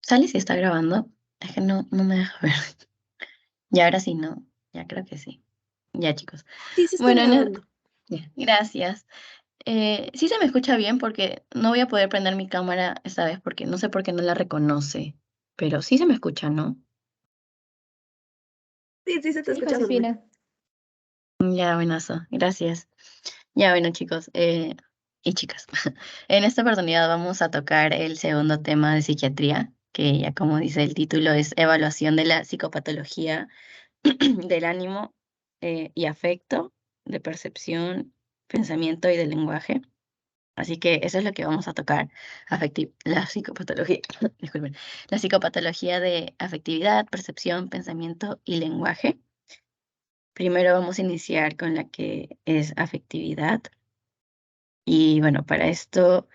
¿Sale si está grabando? Es que no me deja ver. Y ahora sí, ¿no? Ya creo que sí. Ya, chicos. Sí, sí está Bueno, grabando. ya, gracias. Sí se me escucha bien porque no voy a poder prender mi cámara esta vez porque no sé por qué no la reconoce, pero sí se me escucha, ¿no? Sí, sí se te Sí, escucha normal. Josefina. Ya, buenazo, gracias. Ya, bueno, chicos, y chicas, en esta oportunidad vamos a tocar el segundo tema de psiquiatría, que ya como dice el título es evaluación de la psicopatología del ánimo y afecto, de percepción, pensamiento y del lenguaje. Así que eso es lo que vamos a tocar, la psicopatología, disculpen, la psicopatología de afectividad, percepción, pensamiento y lenguaje. Primero vamos a iniciar con la que es afectividad. Y bueno, para esto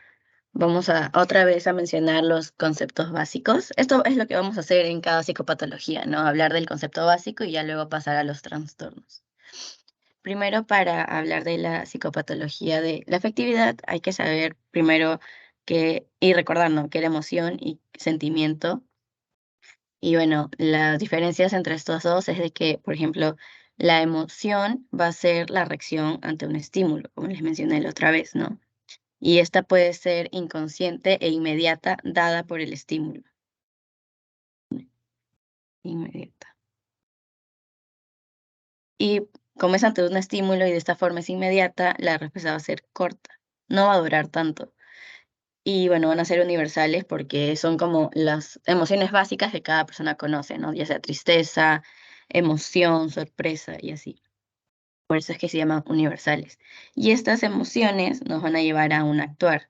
vamos a otra vez a mencionar los conceptos básicos. Esto es lo que vamos a hacer en cada psicopatología, ¿no? Hablar del concepto básico y ya luego pasar a los trastornos. Primero, para hablar de la psicopatología de la afectividad, hay que saber primero que, y recordar, ¿no? Que la emoción y sentimiento, y bueno, las diferencias entre estos dos es de que, por ejemplo, la emoción va a ser la reacción ante un estímulo, como les mencioné la otra vez, ¿no? Y esta puede ser inconsciente e inmediata, dada por el estímulo. Inmediata. Y como es ante un estímulo y de esta forma es inmediata, la respuesta va a ser corta, no va a durar tanto. Y bueno, van a ser universales porque son como las emociones básicas que cada persona conoce, ¿no? Ya sea tristeza, emoción, sorpresa y así. Por eso es que se llaman universales. Y estas emociones nos van a llevar a un actuar,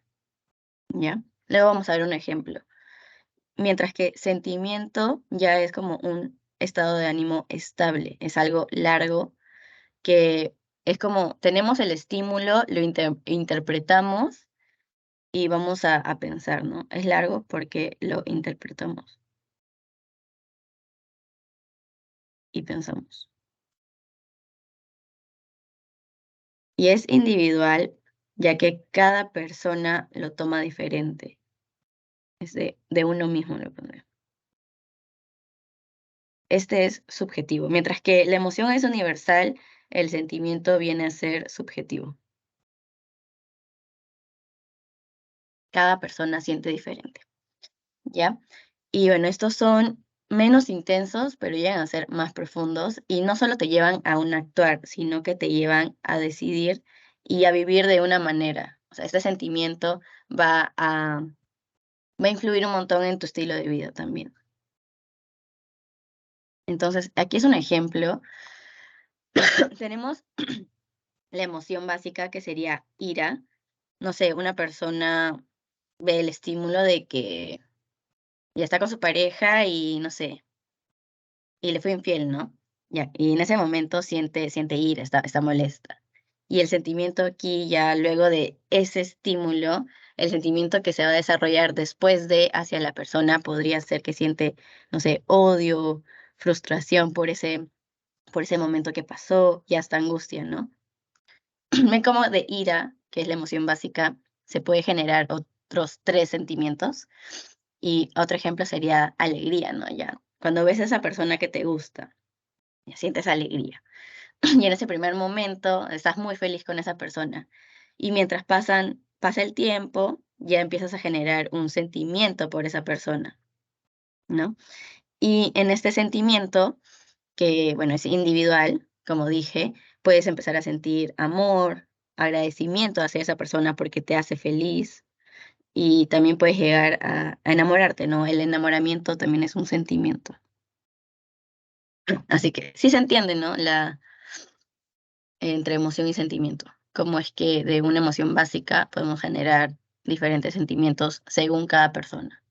¿ya? Luego vamos a ver un ejemplo. Mientras que sentimiento ya es como un estado de ánimo estable, es algo largo que es como tenemos el estímulo, lo interpretamos y vamos a pensar, ¿no? Es largo porque lo interpretamos y pensamos. Y es individual, ya que cada persona lo toma diferente. Es de uno mismo lo pondré. Este es subjetivo, mientras que la emoción es universal, el sentimiento viene a ser subjetivo. Cada persona siente diferente, ¿ya? Y bueno, estos son menos intensos, pero llegan a ser más profundos y no solo te llevan a un actuar, sino que te llevan a decidir y a vivir de una manera. O sea, este sentimiento va a, va a influir un montón en tu estilo de vida también. Entonces, aquí es un ejemplo. Tenemos la emoción básica que sería ira. No sé, una persona ve el estímulo de que ya está con su pareja y no sé, y le fue infiel, ¿no? Ya, y en ese momento siente ira, está molesta. Y el sentimiento aquí ya luego de ese estímulo, el sentimiento que se va a desarrollar después de hacia la persona podría ser que siente, no sé, odio, frustración por ese momento que pasó y hasta angustia, ¿no? Ven como de ira, que es la emoción básica, se puede generar otros 3 sentimientos. Y otro ejemplo sería alegría, ¿no? Ya, cuando ves a esa persona que te gusta, ya sientes alegría. Y en ese primer momento estás muy feliz con esa persona. Y mientras pasa el tiempo, ya empiezas a generar un sentimiento por esa persona, ¿no? Y en este sentimiento, que bueno, es individual, como dije, puedes empezar a sentir amor, agradecimiento hacia esa persona porque te hace feliz y también puedes llegar a enamorarte, ¿no? El enamoramiento también es un sentimiento. Así que sí se entiende, ¿no? Entre emoción y sentimiento. Cómo es que de una emoción básica podemos generar diferentes sentimientos según cada persona.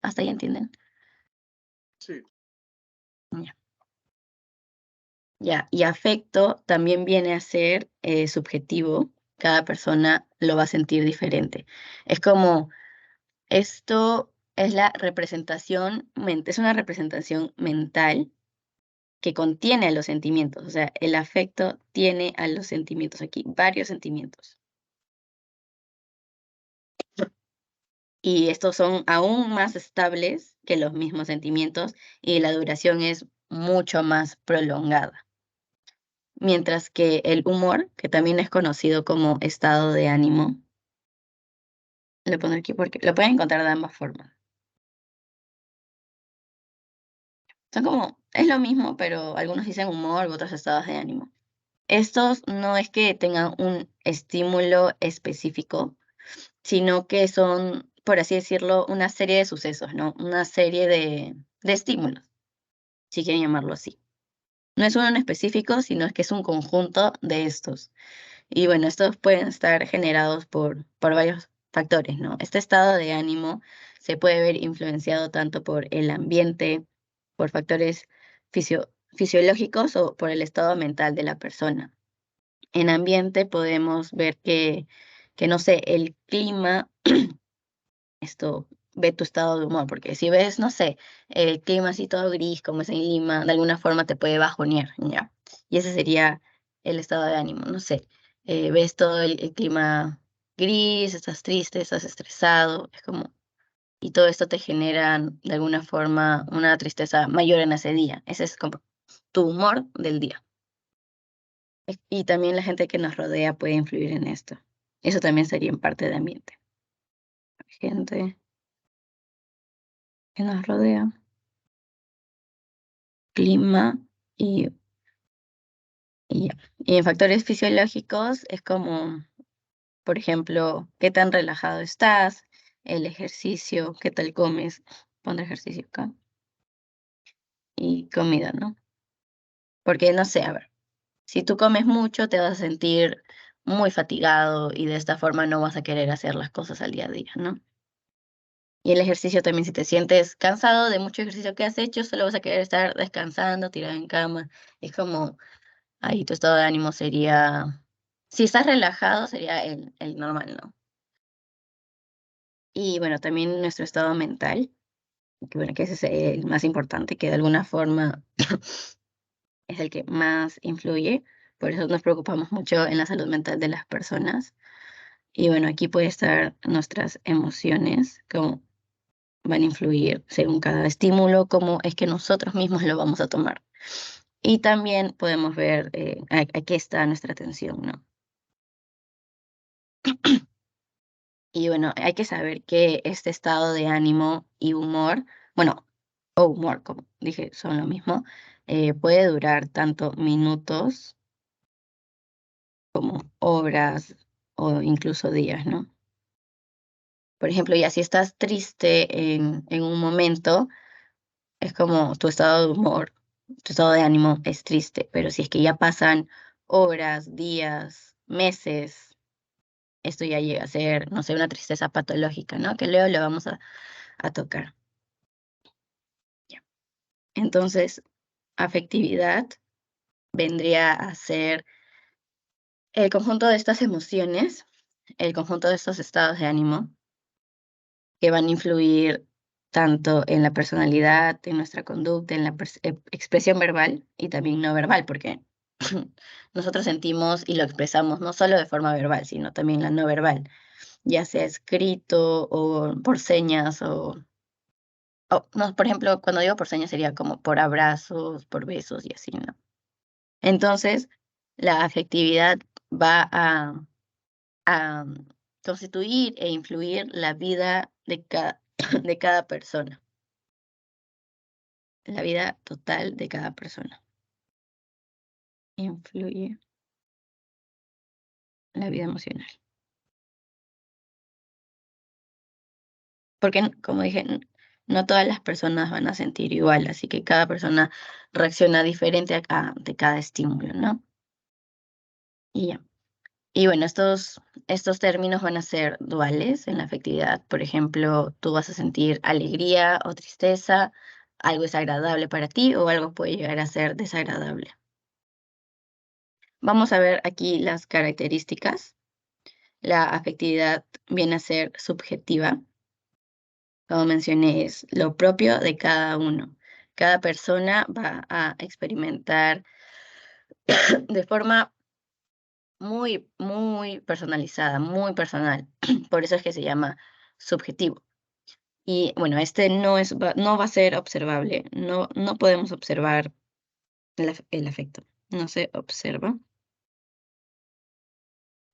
¿Hasta ahí entienden? Sí. Ya. Ya. Y afecto también viene a ser subjetivo. Cada persona lo va a sentir diferente. Es como esto es la representación, es una representación mental que contiene a los sentimientos. O sea, el afecto tiene a los sentimientos aquí, varios sentimientos. Y estos son aún más estables que los mismos sentimientos y la duración es mucho más prolongada. Mientras que el humor, que también es conocido como estado de ánimo, lo pondré aquí porque lo pueden encontrar de ambas formas. Son como, es lo mismo, pero algunos dicen humor, otros estados de ánimo. Estos no es que tengan un estímulo específico, sino que son, por así decirlo, una serie de sucesos, ¿no? Una serie de estímulos, si quieren llamarlo así. No es uno en específico, sino es que es un conjunto de estos. Y bueno, estos pueden estar generados por varios factores, ¿no? Este estado de ánimo se puede ver influenciado tanto por el ambiente, por factores fisiológicos o por el estado mental de la persona. En ambiente podemos ver que no sé, el clima, esto ve tu estado de humor, porque si ves, no sé, el clima así todo gris, como es en Lima, de alguna forma te puede bajonear, ¿ya? Y ese sería el estado de ánimo, no sé, ves todo el clima gris, estás triste, estás estresado, es como, y todo esto te genera de alguna forma una tristeza mayor en ese día. Ese es como tu humor del día. Y también la gente que nos rodea puede influir en esto. Eso también sería en parte de ambiente. Gente que nos rodea, clima y, y ya. Y en factores fisiológicos es como, por ejemplo, qué tan relajado estás, el ejercicio, qué tal comes, pondré ejercicio acá, y comida, ¿no? Porque no sé, a ver, si tú comes mucho te vas a sentir muy fatigado y de esta forma no vas a querer hacer las cosas al día a día, ¿no? Y el ejercicio también, si te sientes cansado de mucho ejercicio que has hecho, solo vas a querer estar descansando, tirado en cama. Es como, ahí tu estado de ánimo sería, si estás relajado, sería el normal, ¿no? Y bueno, también nuestro estado mental, que bueno, que ese es el más importante, que de alguna forma es el que más influye. Por eso nos preocupamos mucho en la salud mental de las personas. Y bueno, aquí puede estar nuestras emociones, como van a influir según cada estímulo, cómo es que nosotros mismos lo vamos a tomar. Y también podemos ver a qué está nuestra atención, ¿no? Y bueno, hay que saber que este estado de ánimo y humor, bueno, o humor, como dije, son lo mismo, puede durar tanto minutos como horas o incluso días, ¿no? Por ejemplo, ya si estás triste en un momento, es como tu estado de humor, tu estado de ánimo es triste, pero si es que ya pasan horas, días, meses, esto ya llega a ser, no sé, una tristeza patológica, ¿no? Que luego le vamos a tocar. Ya. Entonces, afectividad vendría a ser el conjunto de estas emociones, el conjunto de estos estados de ánimo que van a influir tanto en la personalidad, en nuestra conducta, en la expresión verbal y también no verbal, porque nosotros sentimos y lo expresamos no solo de forma verbal, sino también la no verbal, ya sea escrito o por señas no, por ejemplo, cuando digo por señas sería como por abrazos, por besos y así, ¿no? Entonces, la afectividad va a constituir e influir la vida de cada, de cada persona, la vida total de cada persona. Influye la vida emocional. Porque, como dije, no todas las personas van a sentir igual, así que cada persona reacciona diferente ante cada estímulo, ¿no? Y ya. Y bueno, estos términos van a ser duales en la afectividad. Por ejemplo, tú vas a sentir alegría o tristeza, algo es agradable para ti o algo puede llegar a ser desagradable. Vamos a ver aquí las características. La afectividad viene a ser subjetiva. Como mencioné, es lo propio de cada uno. Cada persona va a experimentar de forma muy, muy personalizada, muy personal. Por eso es que se llama subjetivo. Y bueno, este no va a ser observable. No podemos observar el afecto. No se observa.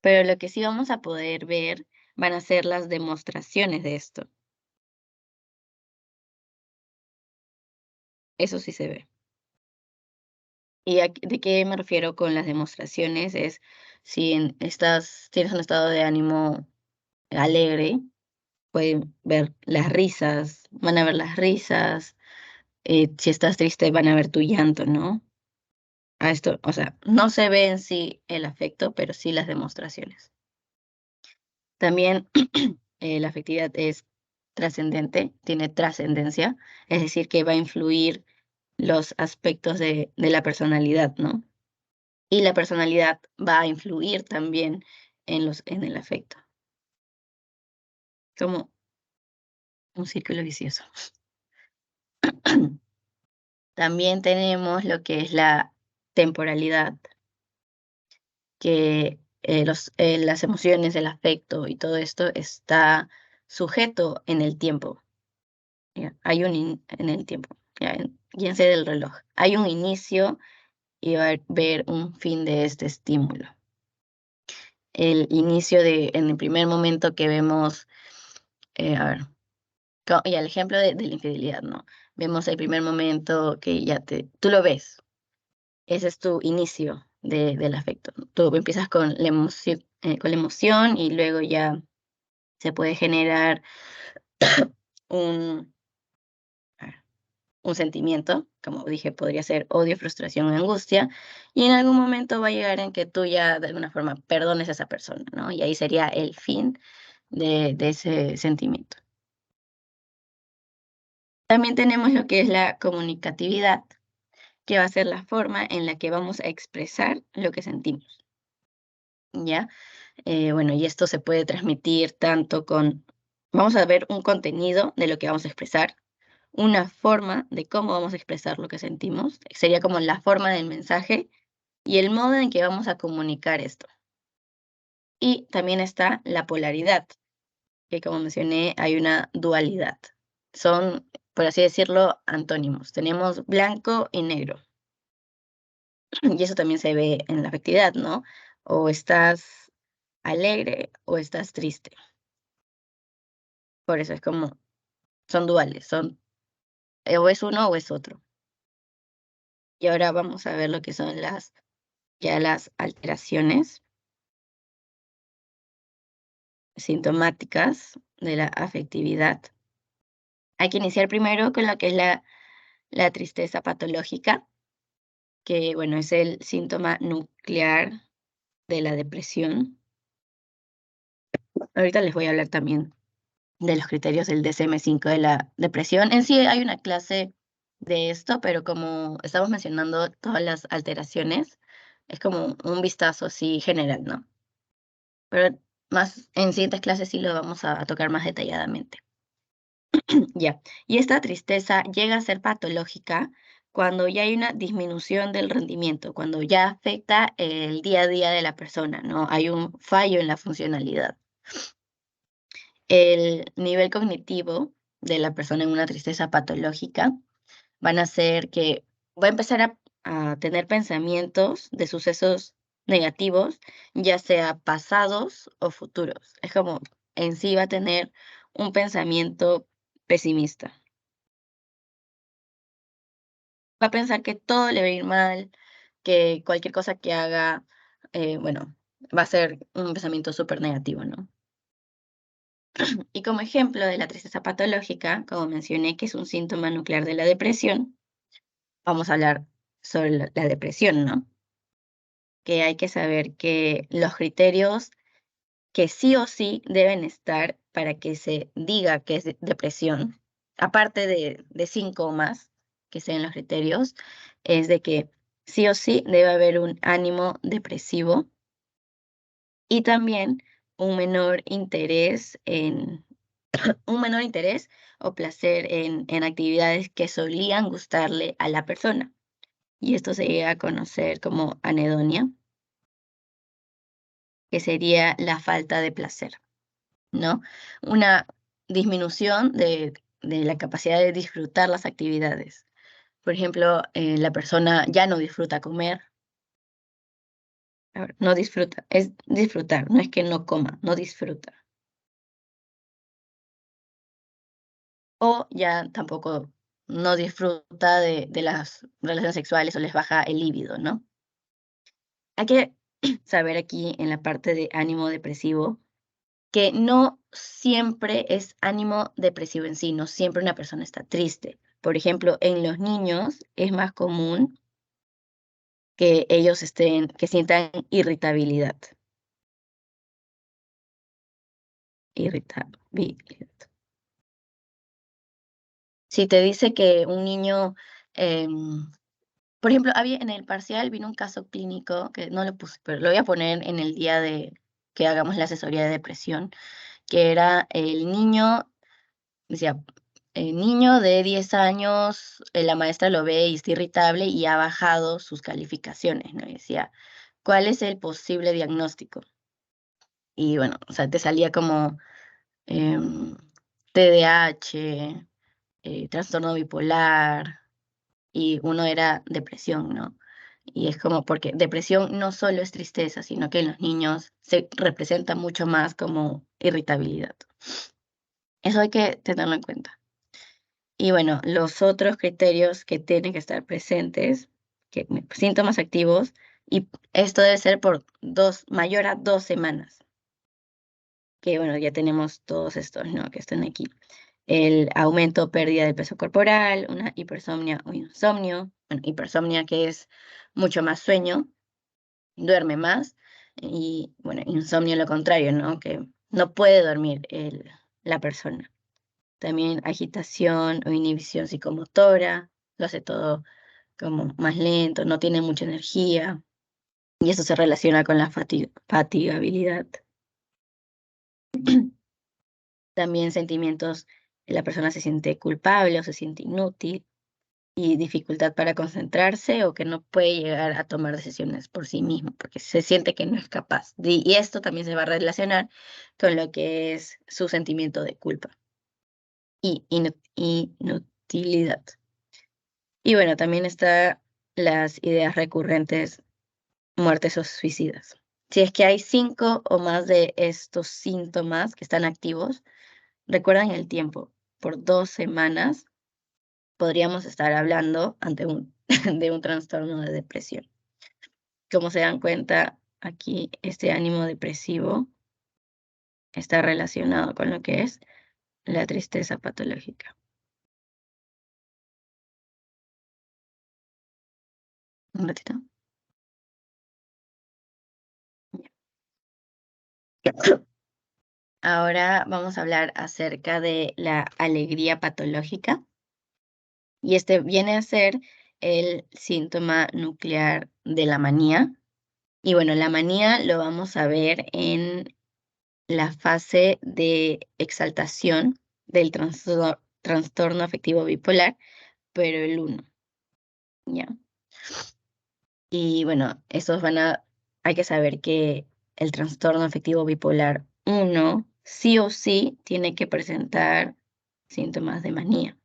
Pero lo que sí vamos a poder ver van a ser las demostraciones de esto. Eso sí se ve. ¿Y de qué me refiero con las demostraciones? Es si tienes un estado de ánimo alegre, pueden ver las risas, van a ver las risas. Si estás triste, van a ver tu llanto, ¿no? A esto, o sea, no se ve en sí el afecto, pero sí las demostraciones. También la afectividad es trascendente, tiene trascendencia, es decir, que va a influir los aspectos de la personalidad, ¿no? Y la personalidad va a influir también en el afecto, como un círculo vicioso. También tenemos lo que es la temporalidad, que las emociones, el afecto y todo esto está sujeto en el tiempo. ¿Ya? En el tiempo, ya, guíense del reloj. Hay un inicio y va a haber un fin de este estímulo. El inicio en el primer momento que vemos, a ver, y el ejemplo de la infidelidad, ¿no? Vemos el primer momento que tú lo ves, ese es tu inicio del afecto. Tú empiezas con la emoción y luego ya se puede generar un, a ver, un sentimiento, como dije, podría ser odio, frustración, angustia, y en algún momento va a llegar en que tú ya de alguna forma perdones a esa persona, ¿no? Y ahí sería el fin de ese sentimiento. También tenemos lo que es la comunicatividad, que va a ser la forma en la que vamos a expresar lo que sentimos, ¿ya? Bueno, y esto se puede transmitir tanto vamos a ver un contenido de lo que vamos a expresar, una forma de cómo vamos a expresar lo que sentimos, sería como la forma del mensaje y el modo en que vamos a comunicar esto. Y también está la polaridad, que como mencioné, hay una dualidad. Son, por así decirlo, antónimos. Tenemos blanco y negro. Y eso también se ve en la afectividad, ¿no? O estás alegre o estás triste. Por eso es como, son duales, o es uno o es otro. Y ahora vamos a ver lo que son las alteraciones sintomáticas de la afectividad. Hay que iniciar primero con lo que es la tristeza patológica, que bueno, es el síntoma nuclear de la depresión. Ahorita les voy a hablar también de los criterios del DSM-5 de la depresión. En sí hay una clase de esto, pero como estamos mencionando todas las alteraciones, es como un vistazo así general, ¿no? Pero más en siguientes clases sí lo vamos a tocar más detalladamente. Ya. Y esta tristeza llega a ser patológica cuando ya hay una disminución del rendimiento, cuando ya afecta el día a día de la persona, ¿no? Hay un fallo en la funcionalidad. El nivel cognitivo de la persona en una tristeza patológica van a ser que va a empezar a tener pensamientos de sucesos negativos, ya sea pasados o futuros. Es como en sí va a tener un pensamiento pesimista. Va a pensar que todo le va a ir mal, que cualquier cosa que haga, bueno, va a ser un pensamiento súper negativo, ¿no? Y como ejemplo de la tristeza patológica, como mencioné que es un síntoma nuclear de la depresión, vamos a hablar sobre la depresión, ¿no? Que hay que saber que los criterios que sí o sí deben estar para que se diga que es depresión, aparte de 5 o más, que sean los criterios, es de que sí o sí debe haber un ánimo depresivo y también un menor interés un menor interés o placer en actividades que solían gustarle a la persona. Y esto se llega a conocer como anedonia, que sería la falta de placer, ¿no? Una disminución de la capacidad de disfrutar las actividades. Por ejemplo, la persona ya no disfruta comer. A ver, no disfruta, es disfrutar, no es que no coma, no disfruta. O ya tampoco no disfruta de las relaciones sexuales o les baja el líbido, ¿no? Hay que saber aquí en la parte de ánimo depresivo que no siempre es ánimo depresivo en sí, no siempre una persona está triste. Por ejemplo, en los niños es más común que ellos que sientan irritabilidad. Irritabilidad. Si te dice que un niño, por ejemplo, en el parcial vino un caso clínico que no lo puse, pero lo voy a poner en el día de que hagamos la asesoría de depresión, que era el niño, decía, el niño de 10 años, la maestra lo ve y está irritable y ha bajado sus calificaciones, ¿no? Y decía, ¿cuál es el posible diagnóstico? Y bueno, o sea, te salía como TDAH, trastorno bipolar, y uno era depresión, ¿no? Y es como porque depresión no solo es tristeza, sino que en los niños se representa mucho más como irritabilidad. Eso hay que tenerlo en cuenta. Y bueno, los otros criterios que tienen que estar presentes, síntomas activos, y esto debe ser por mayor a 2 semanas. Que bueno, ya tenemos todos estos, ¿no? Que están aquí. El aumento o pérdida del peso corporal, una hipersomnia o insomnio. Bueno, hipersomnia que es mucho más sueño, duerme más. Y bueno, insomnio lo contrario, ¿no? Que no puede dormir la persona. También agitación o inhibición psicomotora, lo hace todo como más lento, no tiene mucha energía. Y eso se relaciona con la fatigabilidad. También sentimientos, la persona se siente culpable o se siente inútil y dificultad para concentrarse o que no puede llegar a tomar decisiones por sí mismo porque se siente que no es capaz. Y esto también se va a relacionar con lo que es su sentimiento de culpa y inutilidad. Y bueno, también está las ideas recurrentes, muertes o suicidas. Si es que hay 5 o más de estos síntomas que están activos, recuerdan el tiempo, por 2 semanas podríamos estar hablando de un trastorno de depresión. Como se dan cuenta, aquí este ánimo depresivo está relacionado con lo que es la tristeza patológica. Un ratito. Ahora vamos a hablar acerca de la alegría patológica. Y este viene a ser el síntoma nuclear de la manía. Y bueno, la manía lo vamos a ver en la fase de exaltación del trastorno afectivo bipolar, pero el 1, ¿ya? Y bueno, hay que saber que el trastorno afectivo bipolar 1 sí o sí tiene que presentar síntomas de manía.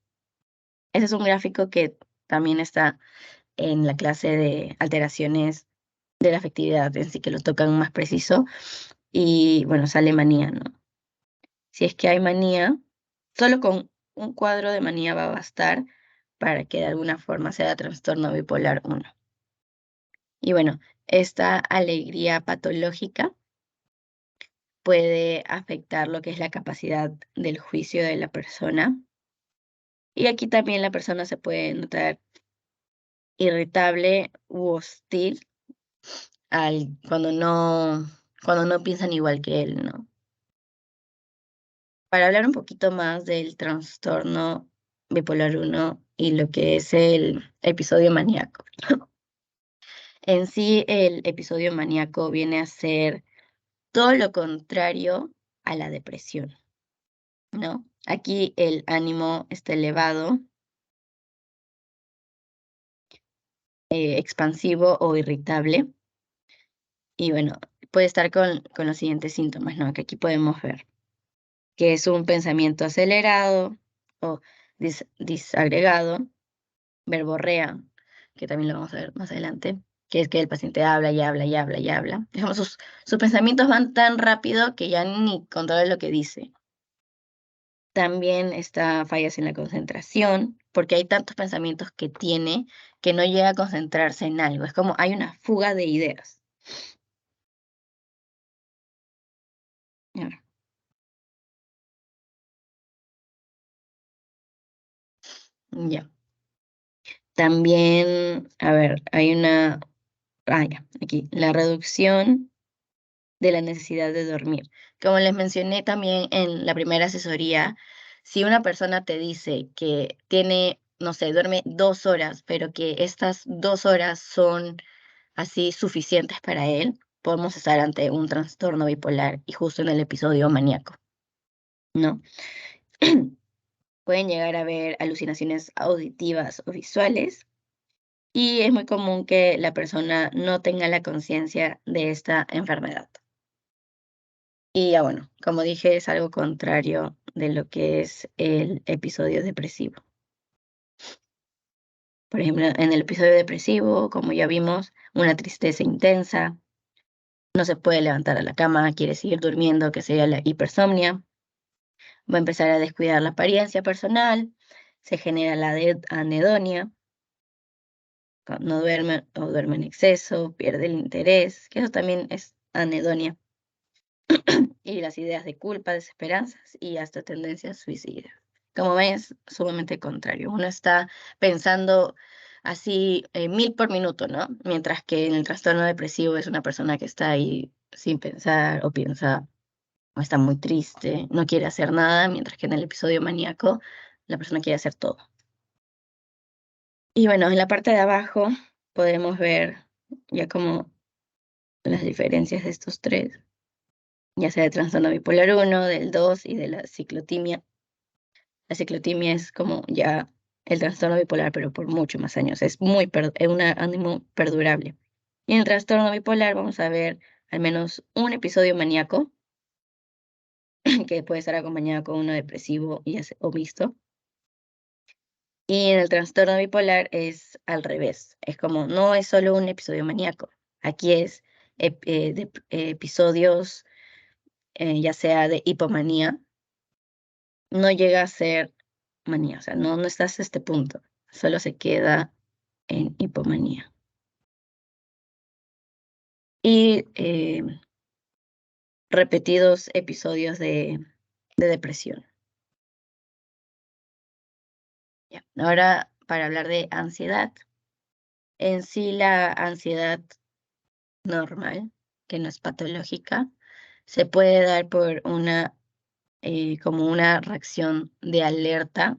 Ese es un gráfico que también está en la clase de alteraciones de la afectividad, en sí que lo tocan más preciso, y bueno, sale manía, ¿no? Si es que hay manía, solo con un cuadro de manía va a bastar para que de alguna forma sea trastorno bipolar 1. Y bueno, esta alegría patológica puede afectar lo que es la capacidad del juicio de la persona. Y aquí también la persona se puede notar irritable u hostil cuando no piensan igual que él, ¿no? Para hablar un poquito más del trastorno bipolar 1 y lo que es el episodio maníaco. En sí, el episodio maníaco viene a ser todo lo contrario a la depresión, ¿no? Aquí el ánimo está elevado, expansivo o irritable. Y bueno, puede estar con los siguientes síntomas, ¿no? Que aquí podemos ver. que es un pensamiento acelerado o disagregado, verborrea, que también lo vamos a ver más adelante, que es que el paciente habla y habla y habla y habla. Digamos, sus pensamientos van tan rápido que ya ni controla lo que dice. También está fallas en la concentración, porque hay tantos pensamientos que tiene que no llega a concentrarse en algo. Es como hay una fuga de ideas. Ya. Ya. También, a ver, hay una, ya, aquí, la reducción de la necesidad de dormir. Como les mencioné también en la primera asesoría, si una persona te dice que tiene, no sé, duerme 2 horas, pero que estas 2 horas son así suficientes para él, podemos estar ante un trastorno bipolar y justo en el episodio maníaco, ¿no? Pueden llegar a haber alucinaciones auditivas o visuales y es muy común que la persona no tenga la conciencia de esta enfermedad. Y ya bueno, como dije, es algo contrario de lo que es el episodio depresivo. Por ejemplo, en el episodio depresivo, como ya vimos, una tristeza intensa, no se puede levantar a la cama, quiere seguir durmiendo, que sería la hipersomnia, va a empezar a descuidar la apariencia personal, se genera la anedonia, no duerme o duerme en exceso, pierde el interés, que eso también es anedonia, y las ideas de culpa, desesperanzas y hasta tendencias suicidas. Como ven, es sumamente contrario. Uno está pensando así 1000 por minuto, ¿no? Mientras que en el trastorno depresivo es una persona que está ahí sin pensar o piensa o está muy triste, no quiere hacer nada, mientras que en el episodio maníaco la persona quiere hacer todo. Y bueno, en la parte de abajo podemos ver ya como las diferencias de estos tres, ya sea de trastorno bipolar 1, del 2 y de la ciclotimia. La ciclotimia es como ya el trastorno bipolar, pero por muchos más años. Es es un ánimo perdurable. Y en el trastorno bipolar vamos a ver al menos un episodio maníaco, que puede estar acompañado con uno depresivo o mixto. Y en el trastorno bipolar es al revés. Es como, no es solo un episodio maníaco. Aquí es episodios, ya sea de hipomanía, no llega a ser manía. O sea, no estás a este punto. Solo se queda en hipomanía. Y repetidos episodios de depresión. Ya. Ahora, para hablar de ansiedad. En sí, la ansiedad normal, que no es patológica, se puede dar por como una reacción de alerta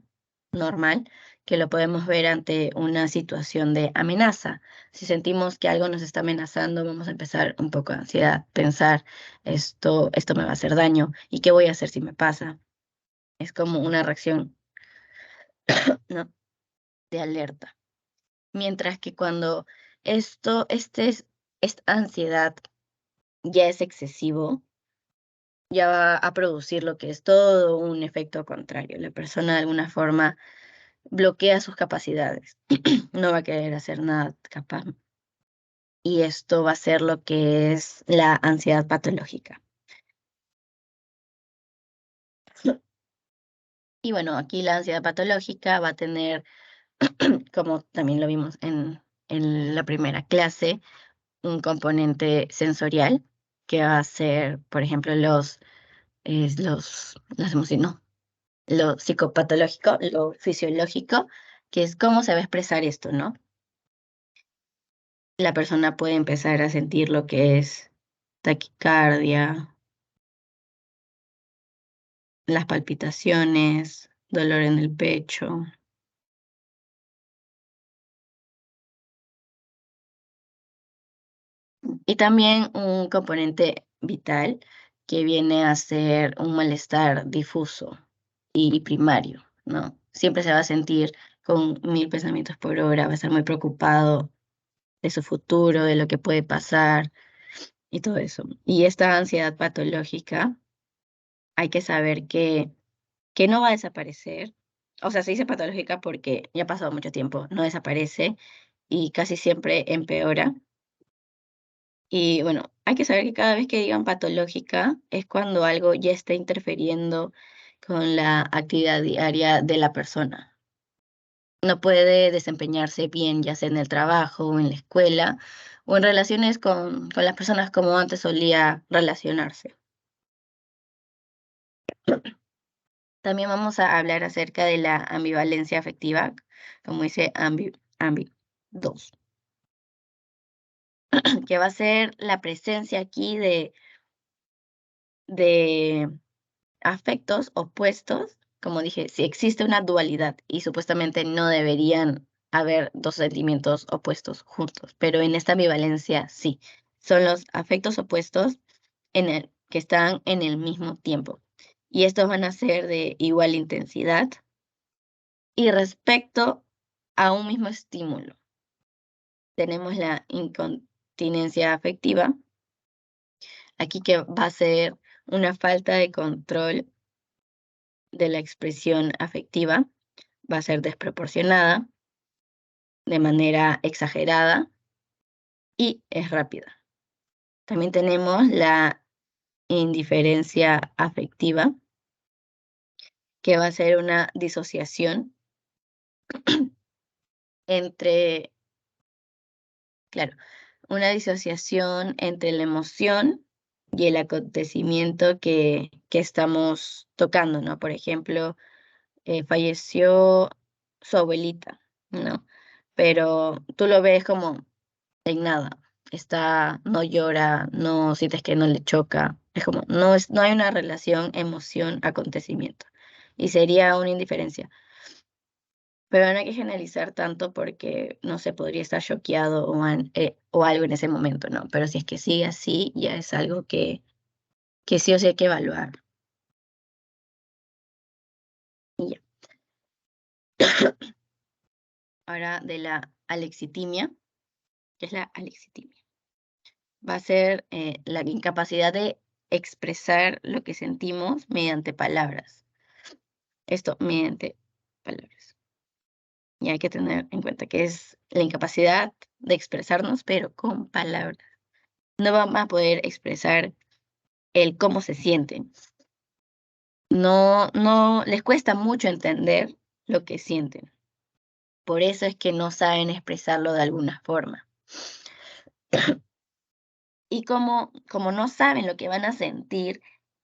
normal, que lo podemos ver ante una situación de amenaza. Si sentimos que algo nos está amenazando, vamos a empezar un poco de ansiedad, pensar, esto me va a hacer daño, ¿y qué voy a hacer si me pasa? Es como una reacción, ¿no? De alerta. Mientras que cuando esta ansiedad ya es excesivo, ya va a producir lo que es todo un efecto contrario. La persona de alguna forma bloquea sus capacidades, no va a querer hacer nada capaz. Y esto va a ser lo que es la ansiedad patológica. Y bueno, aquí la ansiedad patológica va a tener, como también lo vimos en la primera clase, un componente sensorial que va a ser, por ejemplo, las emociones, no, lo psicopatológico, lo fisiológico, que es cómo se va a expresar esto, ¿no? La persona puede empezar a sentir lo que es taquicardia, las palpitaciones, dolor en el pecho. Y también un componente vital que viene a ser un malestar difuso y primario, ¿no? Siempre se va a sentir con 1000 pensamientos por hora, va a estar muy preocupado de su futuro, de lo que puede pasar y todo eso. Y esta ansiedad patológica, hay que saber que no va a desaparecer. O sea, se dice patológica porque ya ha pasado mucho tiempo, no desaparece y casi siempre empeora. Y bueno, hay que saber que cada vez que digan patológica es cuando algo ya está interfiriendo con la actividad diaria de la persona. No puede desempeñarse bien, ya sea en el trabajo o en la escuela o en relaciones con las personas como antes solía relacionarse. También vamos a hablar acerca de la ambivalencia afectiva, como dice Ambi 2, que va a ser la presencia aquí de afectos opuestos. Como dije, si existe una dualidad y supuestamente no deberían haber dos sentimientos opuestos juntos, pero en esta ambivalencia sí, son los afectos opuestos que están en el mismo tiempo. Y estos van a ser de igual intensidad y respecto a un mismo estímulo. Tenemos la incontinencia afectiva, aquí que va a ser una falta de control de la expresión afectiva, va a ser desproporcionada, de manera exagerada y es rápida. También tenemos la indiferencia afectiva, que va a ser una disociación entre, claro, una disociación entre la emoción y el acontecimiento que estamos tocando, ¿no? Por ejemplo, falleció su abuelita, ¿no? Pero tú lo ves como en nada, no llora, no sientes que no le choca, es como, no hay una relación emoción-acontecimiento, y sería una indiferencia. Pero no hay que generalizar tanto porque, no se podría estar choqueado o algo en ese momento, ¿no? Pero si es que sigue así, ya es algo que sí o sí hay que evaluar. Y ya. Ahora de la alexitimia, ¿qué es la alexitimia? Va a ser la incapacidad de expresar lo que sentimos mediante palabras. Esto mediante palabras. Y hay que tener en cuenta que es la incapacidad de expresarnos, pero con palabras. No vamos a poder expresar el cómo se sienten. No les cuesta mucho entender lo que sienten. Por eso es que no saben expresarlo de alguna forma. Y como no saben lo que van a sentir,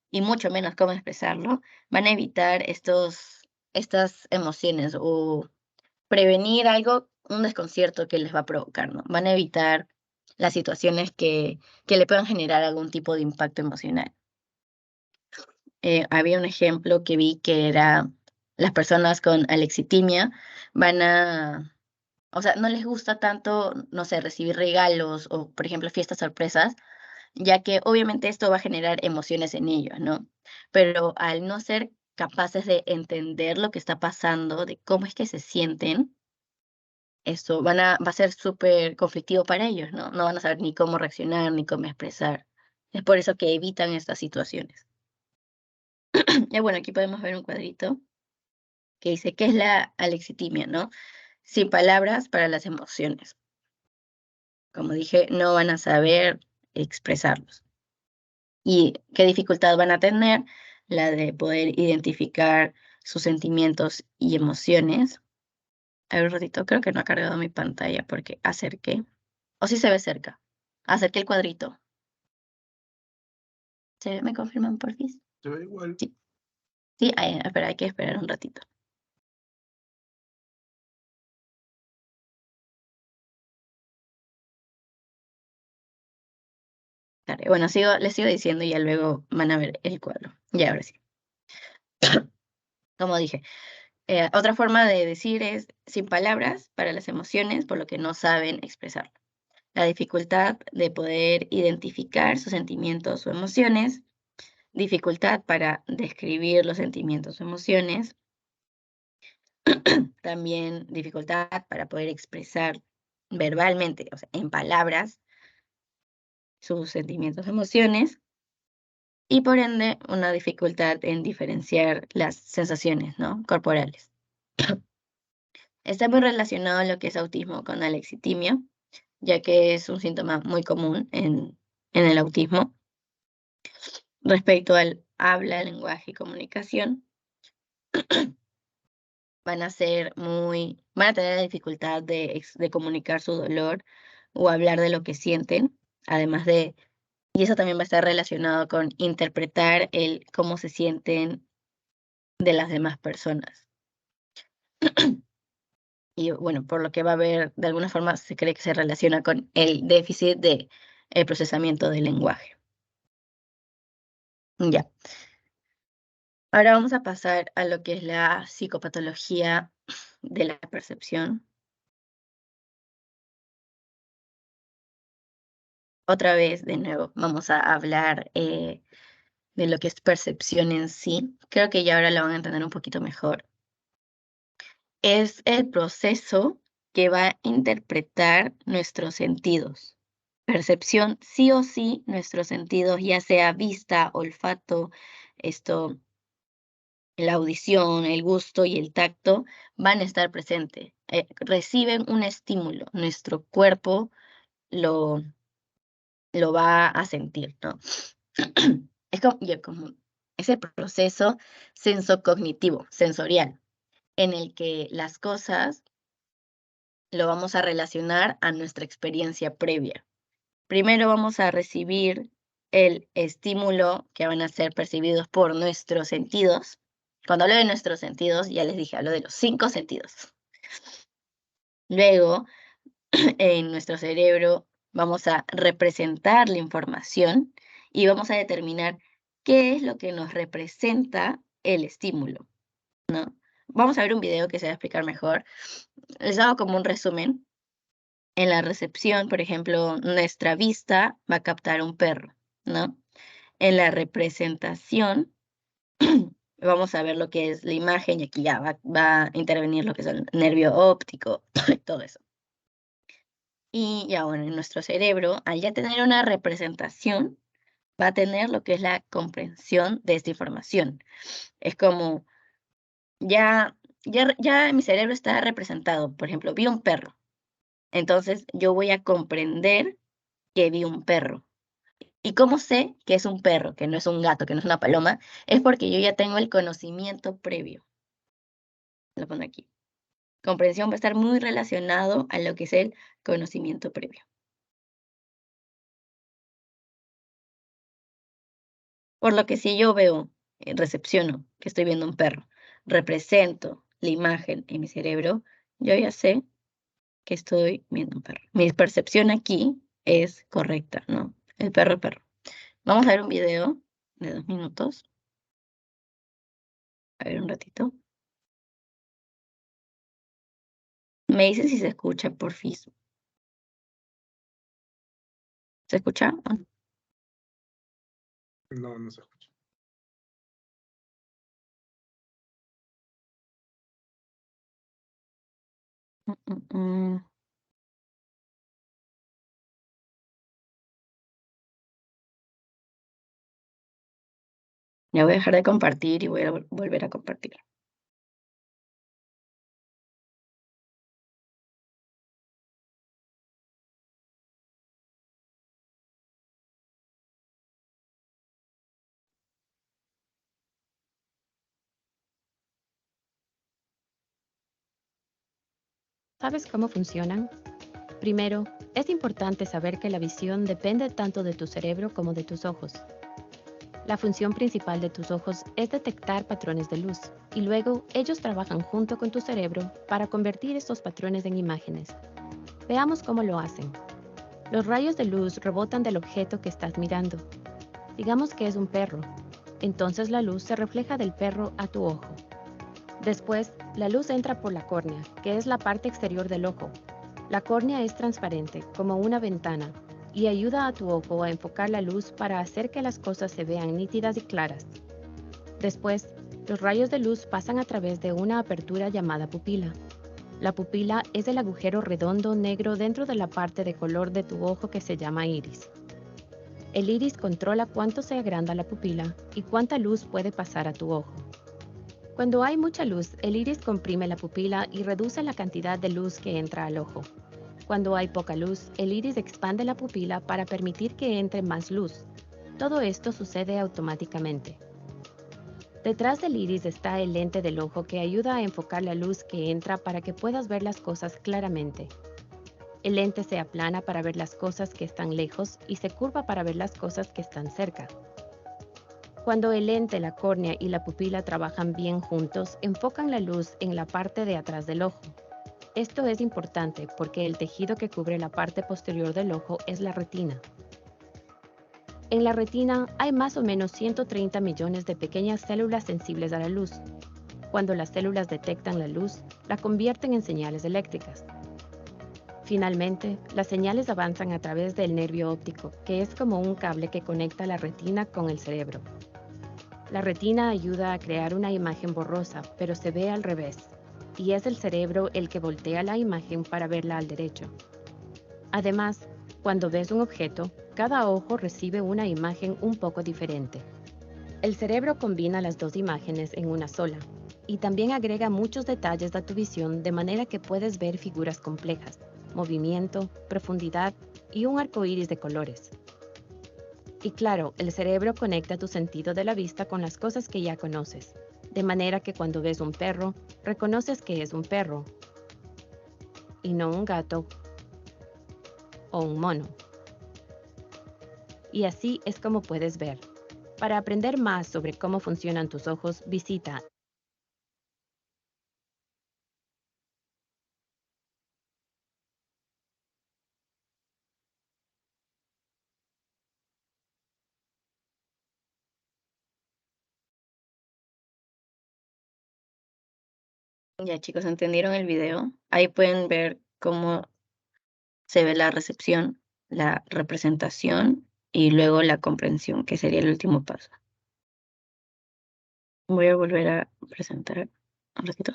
y mucho menos cómo expresarlo, van a evitar estas emociones o prevenir un desconcierto que les va a provocar, ¿no? Van a evitar las situaciones que le puedan generar algún tipo de impacto emocional. Había un ejemplo que vi que era las personas con alexitimia o sea, no les gusta tanto, no sé, recibir regalos o, por ejemplo, fiestas sorpresas, ya que obviamente esto va a generar emociones en ellos, ¿no? Pero al no ser capaces de entender lo que está pasando, de cómo es que se sienten, esto va a ser súper conflictivo para ellos, ¿no? No van a saber ni cómo reaccionar, ni cómo expresar. Es por eso que evitan estas situaciones. Y bueno, aquí podemos ver un cuadrito que dice, ¿qué es la alexitimia, no? Sin palabras para las emociones. Como dije, no van a saber expresarlos. ¿Y qué dificultad van a tener? La de poder identificar sus sentimientos y emociones. A ver, un ratito, creo que no ha cargado mi pantalla porque acerqué. O sí se ve cerca. Acerqué el cuadrito. ¿Se ve? ¿Me confirman, porfis? Se ve igual. Sí. Sí, espera, hay que esperar un ratito. Vale, bueno, les sigo diciendo y ya luego van a ver el cuadro. Ya, ahora sí. Como dije, otra forma de decir es sin palabras para las emociones, por lo que no saben expresarlo. La dificultad de poder identificar sus sentimientos o emociones, dificultad para describir los sentimientos o emociones, también dificultad para poder expresar verbalmente, o sea, en palabras, sus sentimientos o emociones, y por ende una dificultad en diferenciar las sensaciones, ¿no?, corporales. Está muy relacionado lo que es autismo con alexitimia, ya que es un síntoma muy común en el autismo. Respecto al habla, lenguaje y comunicación, van a tener la dificultad de comunicar su dolor o hablar de lo que sienten, además de, y eso también va a estar relacionado con interpretar el cómo se sienten de las demás personas. Y bueno, por lo que va a haber, de alguna forma se cree que se relaciona con el déficit de el procesamiento del lenguaje. Ya. Ahora vamos a pasar a lo que es la psicopatología de la percepción. Otra vez, de nuevo, vamos a hablar de lo que es percepción en sí. Creo que ya ahora lo van a entender un poquito mejor. Es el proceso que va a interpretar nuestros sentidos. Percepción, sí o sí, nuestros sentidos, ya sea vista, olfato, la audición, el gusto y el tacto, van a estar presentes. Reciben un estímulo, nuestro cuerpo lo, lo va a sentir, ¿no? Es el proceso sensocognitivo, sensorial, en el que las cosas lo vamos a relacionar a nuestra experiencia previa. Primero vamos a recibir el estímulo que van a ser percibidos por nuestros sentidos. Cuando hablo de nuestros sentidos, ya les dije, hablo de los 5 sentidos. Luego, en nuestro cerebro vamos a representar la información y vamos a determinar qué es lo que nos representa el estímulo, ¿no? Vamos a ver un video que se va a explicar mejor. Les hago como un resumen. En la recepción, por ejemplo, nuestra vista va a captar un perro, ¿no? En la representación vamos a ver lo que es la imagen y aquí ya va a intervenir lo que es el nervio óptico y todo eso. Y ya bueno, en nuestro cerebro, al ya tener una representación, va a tener lo que es la comprensión de esta información. Es como, ya mi cerebro está representado. Por ejemplo, vi un perro. Entonces yo voy a comprender que vi un perro. ¿Y cómo sé que es un perro, que no es un gato, que no es una paloma? Es porque yo ya tengo el conocimiento previo. Lo pongo aquí. Comprensión va a estar muy relacionado a lo que es el conocimiento previo. Por lo que si yo veo, recepciono que estoy viendo un perro, represento la imagen en mi cerebro, yo ya sé que estoy viendo un perro. Mi percepción aquí es correcta, ¿no? El perro, perro. Vamos a ver un video de 2 minutos. A ver un ratito. Me dice si se escucha, porfis. ¿Se escucha? No, no se escucha. Mm. Ya voy a dejar de compartir y voy a volver a compartir. ¿Sabes cómo funcionan? Primero, es importante saber que la visión depende tanto de tu cerebro como de tus ojos. La función principal de tus ojos es detectar patrones de luz, y luego ellos trabajan junto con tu cerebro para convertir estos patrones en imágenes. Veamos cómo lo hacen. Los rayos de luz rebotan del objeto que estás mirando. Digamos que es un perro. Entonces la luz se refleja del perro a tu ojo. Después, la luz entra por la córnea, que es la parte exterior del ojo. La córnea es transparente, como una ventana, y ayuda a tu ojo a enfocar la luz para hacer que las cosas se vean nítidas y claras. Después, los rayos de luz pasan a través de una apertura llamada pupila. La pupila es el agujero redondo negro dentro de la parte de color de tu ojo que se llama iris. El iris controla cuánto se agranda la pupila y cuánta luz puede pasar a tu ojo. Cuando hay mucha luz, el iris comprime la pupila y reduce la cantidad de luz que entra al ojo. Cuando hay poca luz, el iris expande la pupila para permitir que entre más luz. Todo esto sucede automáticamente. Detrás del iris está el lente del ojo que ayuda a enfocar la luz que entra para que puedas ver las cosas claramente. El lente se aplana para ver las cosas que están lejos y se curva para ver las cosas que están cerca. Cuando el lente, la córnea y la pupila trabajan bien juntos, enfocan la luz en la parte de atrás del ojo. Esto es importante porque el tejido que cubre la parte posterior del ojo es la retina. En la retina hay más o menos 130 millones de pequeñas células sensibles a la luz. Cuando las células detectan la luz, la convierten en señales eléctricas. Finalmente, las señales avanzan a través del nervio óptico, que es como un cable que conecta la retina con el cerebro. La retina ayuda a crear una imagen borrosa, pero se ve al revés, y es el cerebro el que voltea la imagen para verla al derecho. Además, cuando ves un objeto, cada ojo recibe una imagen un poco diferente. El cerebro combina las dos imágenes en una sola, y también agrega muchos detalles a tu visión de manera que puedes ver figuras complejas, movimiento, profundidad y un arco iris de colores. Y claro, el cerebro conecta tu sentido de la vista con las cosas que ya conoces, de manera que cuando ves un perro, reconoces que es un perro, y no un gato o un mono. Y así es como puedes ver. Para aprender más sobre cómo funcionan tus ojos, visita Ya chicos, ¿entendieron el video? Ahí pueden ver cómo se ve la recepción, la representación y luego la comprensión, que sería el último paso. Voy a volver a presentar un ratito.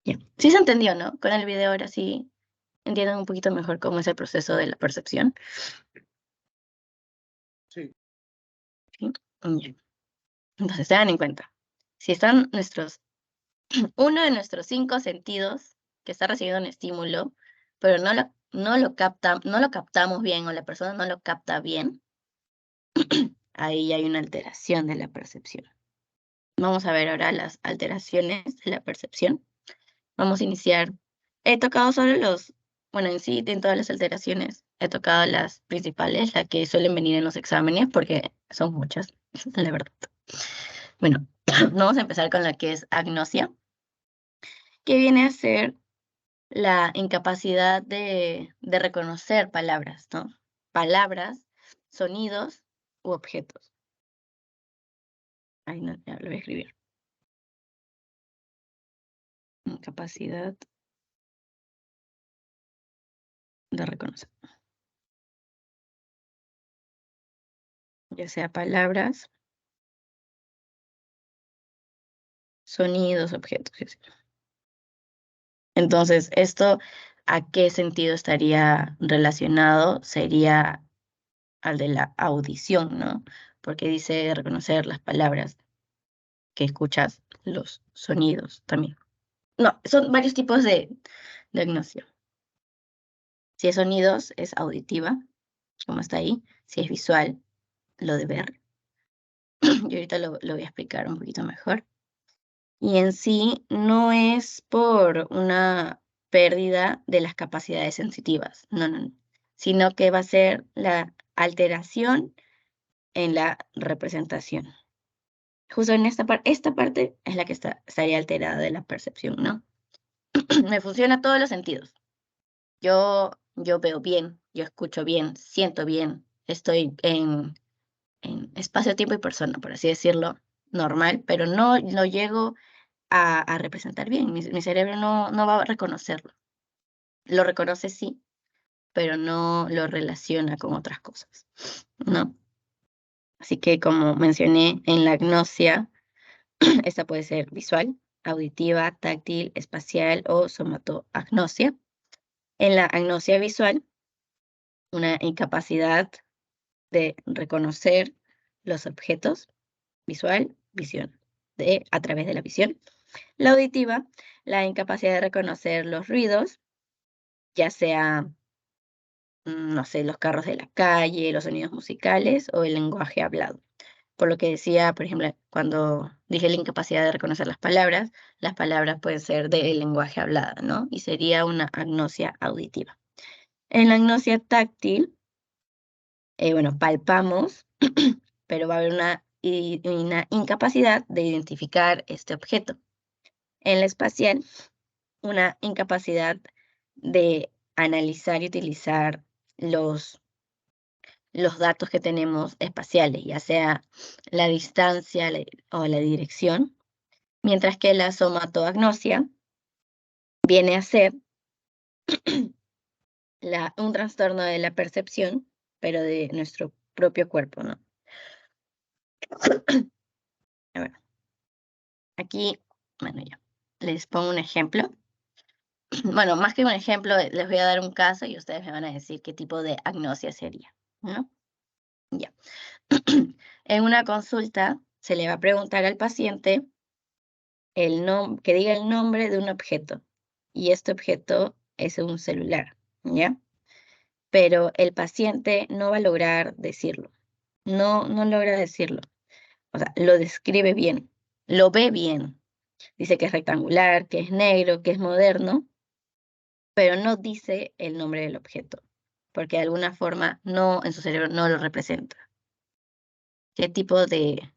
Ya. Sí se entendió, ¿no? Con el video ahora sí entienden un poquito mejor cómo es el proceso de la percepción. Sí. ¿Sí? Ya. Entonces, tengan en cuenta, si están uno de nuestros 5 sentidos que está recibiendo un estímulo, pero no lo captamos bien o la persona no lo capta bien, ahí hay una alteración de la percepción. Vamos a ver ahora las alteraciones de la percepción. Vamos a iniciar. He tocado solo bueno, en sí, en todas las alteraciones, he tocado las principales, las que suelen venir en los exámenes, porque son muchas, la verdad. Bueno, vamos a empezar con la que es agnosia, que viene a ser la incapacidad de reconocer palabras, ¿no? Palabras, sonidos u objetos. Ahí no, ya lo voy a escribir. Incapacidad de reconocer. Ya sea palabras, sonidos, objetos. ¿Sí? Entonces, ¿esto a qué sentido estaría relacionado? Sería al de la audición, ¿no? Porque dice reconocer las palabras que escuchas, los sonidos también. No, son varios tipos de agnosia. Si es sonidos, es auditiva, como está ahí. Si es visual, lo de ver. Y ahorita lo voy a explicar un poquito mejor. Y en sí no es por una pérdida de las capacidades sensitivas, no, sino que va a ser la alteración en la representación. Justo en esta parte es la que estaría alterada de la percepción, ¿no? Me funciona todos los sentidos. Yo veo bien, yo escucho bien, siento bien, estoy en espacio, tiempo y persona, por así decirlo, normal, pero no llego a representar bien. Mi cerebro no va a reconocerlo. Lo reconoce sí, pero no lo relaciona con otras cosas, ¿no? Así que como mencioné en la agnosia, esta puede ser visual, auditiva, táctil, espacial o somatoagnosia. En la agnosia visual, una incapacidad de reconocer los objetos, visual, visión, a través de la visión. La auditiva, la incapacidad de reconocer los ruidos, ya sea, no sé, los carros de la calle, los sonidos musicales o el lenguaje hablado. Por lo que decía, por ejemplo, cuando dije la incapacidad de reconocer las palabras pueden ser del lenguaje hablado, ¿no? Y sería una agnosia auditiva. En la agnosia táctil, bueno, palpamos, pero va a haber una incapacidad de identificar este objeto. En la espacial, una incapacidad de analizar y utilizar los datos que tenemos espaciales, ya sea la distancia o la dirección, mientras que la somatoagnosia viene a ser un trastorno de la percepción, pero de nuestro propio cuerpo, ¿no? A ver, aquí, bueno, ya, les pongo un ejemplo. Bueno, más que un ejemplo, les voy a dar un caso y ustedes me van a decir qué tipo de agnosia sería, ¿no? Ya. En una consulta se le va a preguntar al paciente que diga el nombre de un objeto, y este objeto es un celular, ¿ya? Pero el paciente no va a lograr decirlo, no logra decirlo, o sea, lo describe bien, lo ve bien, dice que es rectangular, que es negro, que es moderno, pero no dice el nombre del objeto, porque de alguna forma en su cerebro no lo representa. ¿Qué tipo de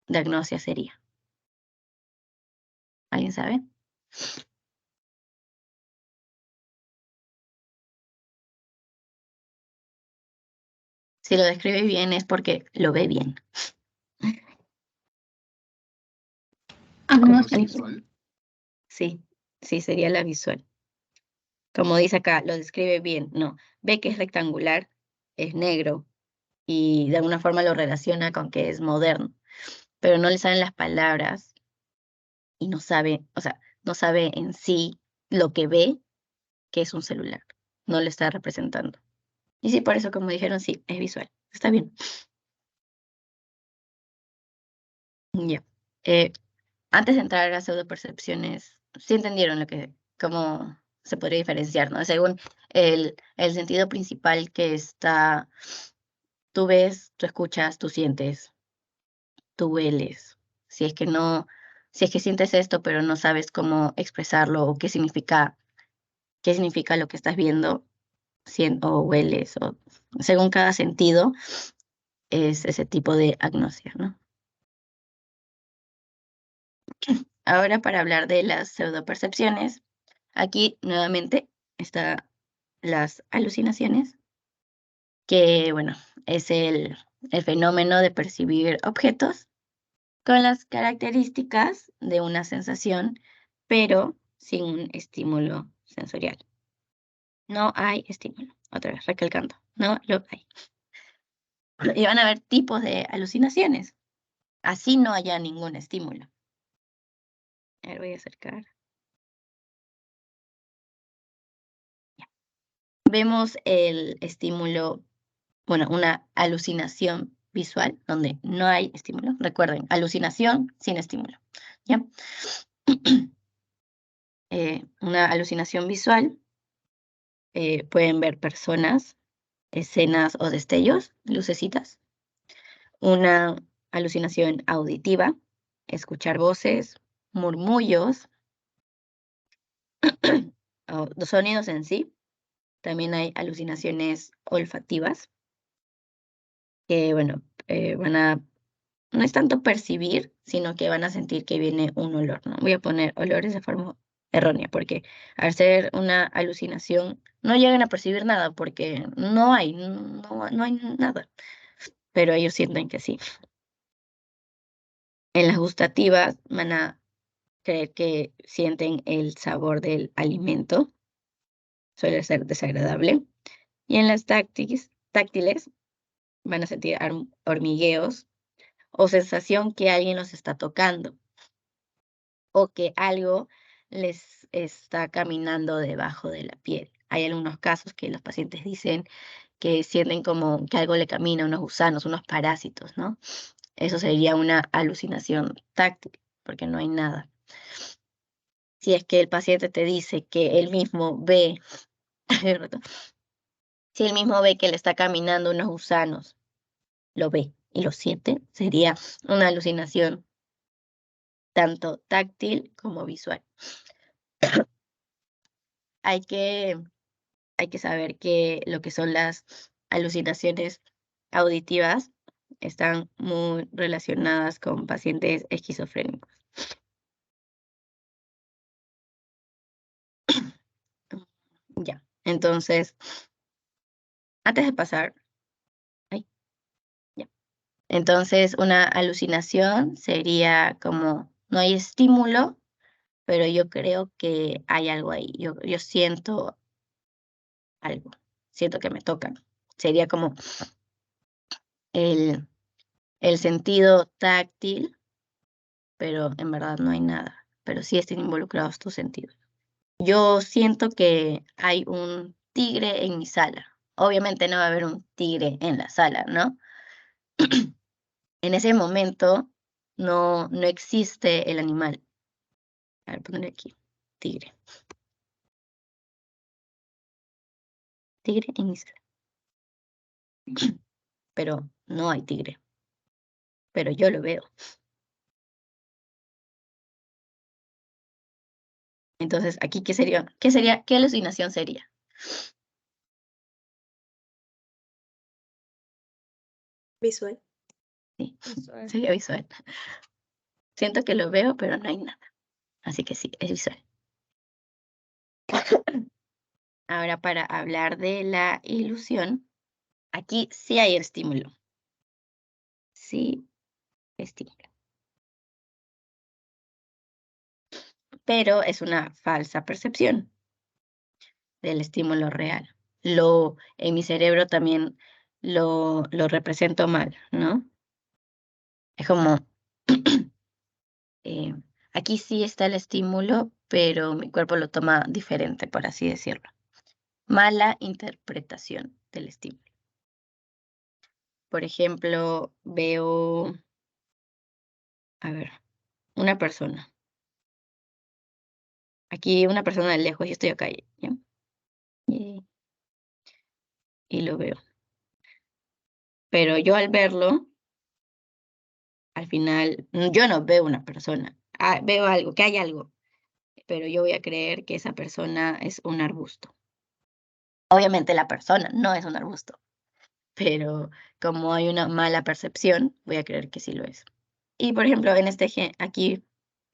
agnosia sería? ¿Alguien sabe? Si lo describe bien es porque lo ve bien. ¿Agnosia visual? Sí, sería la visual. Como dice acá, lo describe bien. No, ve que es rectangular, es negro y de alguna forma lo relaciona con que es moderno, pero no le salen las palabras y no sabe, o sea, no sabe en sí lo que ve que es un celular. No lo está representando. Y sí, por eso, como dijeron, sí, es visual. Está bien. Ya. Antes de entrar a las pseudopercepciones, sí entendieron cómo se podría diferenciar, ¿no? Según el sentido principal que está, tú ves, tú escuchas, tú sientes, tú hueles. Si es que sientes esto, pero no sabes cómo expresarlo o qué significa lo que estás viendo, o hueles, o según cada sentido, es ese tipo de agnosia, ¿no? Ahora para hablar de las pseudopercepciones, aquí nuevamente están las alucinaciones, que bueno, es el fenómeno de percibir objetos con las características de una sensación, pero sin un estímulo sensorial. No hay estímulo. Otra vez, recalcando, no lo hay. Y van a haber tipos de alucinaciones. Así no haya ningún estímulo. A ver, voy a acercar. Ya. Vemos el estímulo, bueno, una alucinación visual donde no hay estímulo. Recuerden, alucinación sin estímulo. ¿Ya? Una alucinación visual, pueden ver personas, escenas o destellos, lucecitas. Una alucinación auditiva, escuchar voces, murmullos, o los sonidos en sí. También hay alucinaciones olfativas, que bueno, no es tanto percibir, sino que van a sentir que viene un olor, ¿no? Voy a poner olores de forma errónea, porque al ser una alucinación no llegan a percibir nada, porque no hay nada, pero ellos sienten que sí. En las gustativas van a creer que sienten el sabor del alimento, suele ser desagradable. Y en las táctiles van a sentir hormigueos o sensación que alguien los está tocando o que algo les está caminando debajo de la piel. Hay algunos casos que los pacientes dicen que sienten como que algo le camina, unos gusanos, unos parásitos, ¿no? Eso sería una alucinación táctil, porque no hay nada. Si es que el paciente te dice que él mismo ve, si él mismo ve que le está caminando unos gusanos, lo ve y lo siente, sería una alucinación tanto táctil como visual. Hay que saber que lo que son las alucinaciones auditivas están muy relacionadas con pacientes esquizofrénicos. Ya, entonces, antes de pasar, ay, ya. Entonces, una alucinación sería como, no hay estímulo, pero yo creo que hay algo ahí. Yo siento algo, siento que me tocan. Sería como el, el sentido táctil, pero en verdad no hay nada. Pero sí están involucrados tus sentidos. Yo siento que hay un tigre en mi sala. Obviamente no va a haber un tigre en la sala, ¿no? En ese momento no existe el animal. A ver, poner aquí, tigre. Tigre en mi sala. Pero no hay tigre. Pero yo lo veo. Entonces, aquí, ¿qué sería? ¿Qué alucinación sería? Visual. Sí, sería visual. Siento que lo veo, pero no hay nada. Así que sí, es visual. Ahora, para hablar de la ilusión, aquí sí hay estímulo. Sí, estímulo. Pero es una falsa percepción del estímulo real. En mi cerebro también lo represento mal, ¿no? Es como, aquí sí está el estímulo, pero mi cuerpo lo toma diferente, por así decirlo. Mala interpretación del estímulo. Por ejemplo, veo, a ver, una persona. Aquí una persona de lejos, yo estoy acá, ¿ya? Y lo veo. Pero yo al verlo, al final, yo no veo una persona. Veo algo, que hay algo, pero yo voy a creer que esa persona es un arbusto. Obviamente la persona no es un arbusto, pero como hay una mala percepción, voy a creer que sí lo es. Y por ejemplo, aquí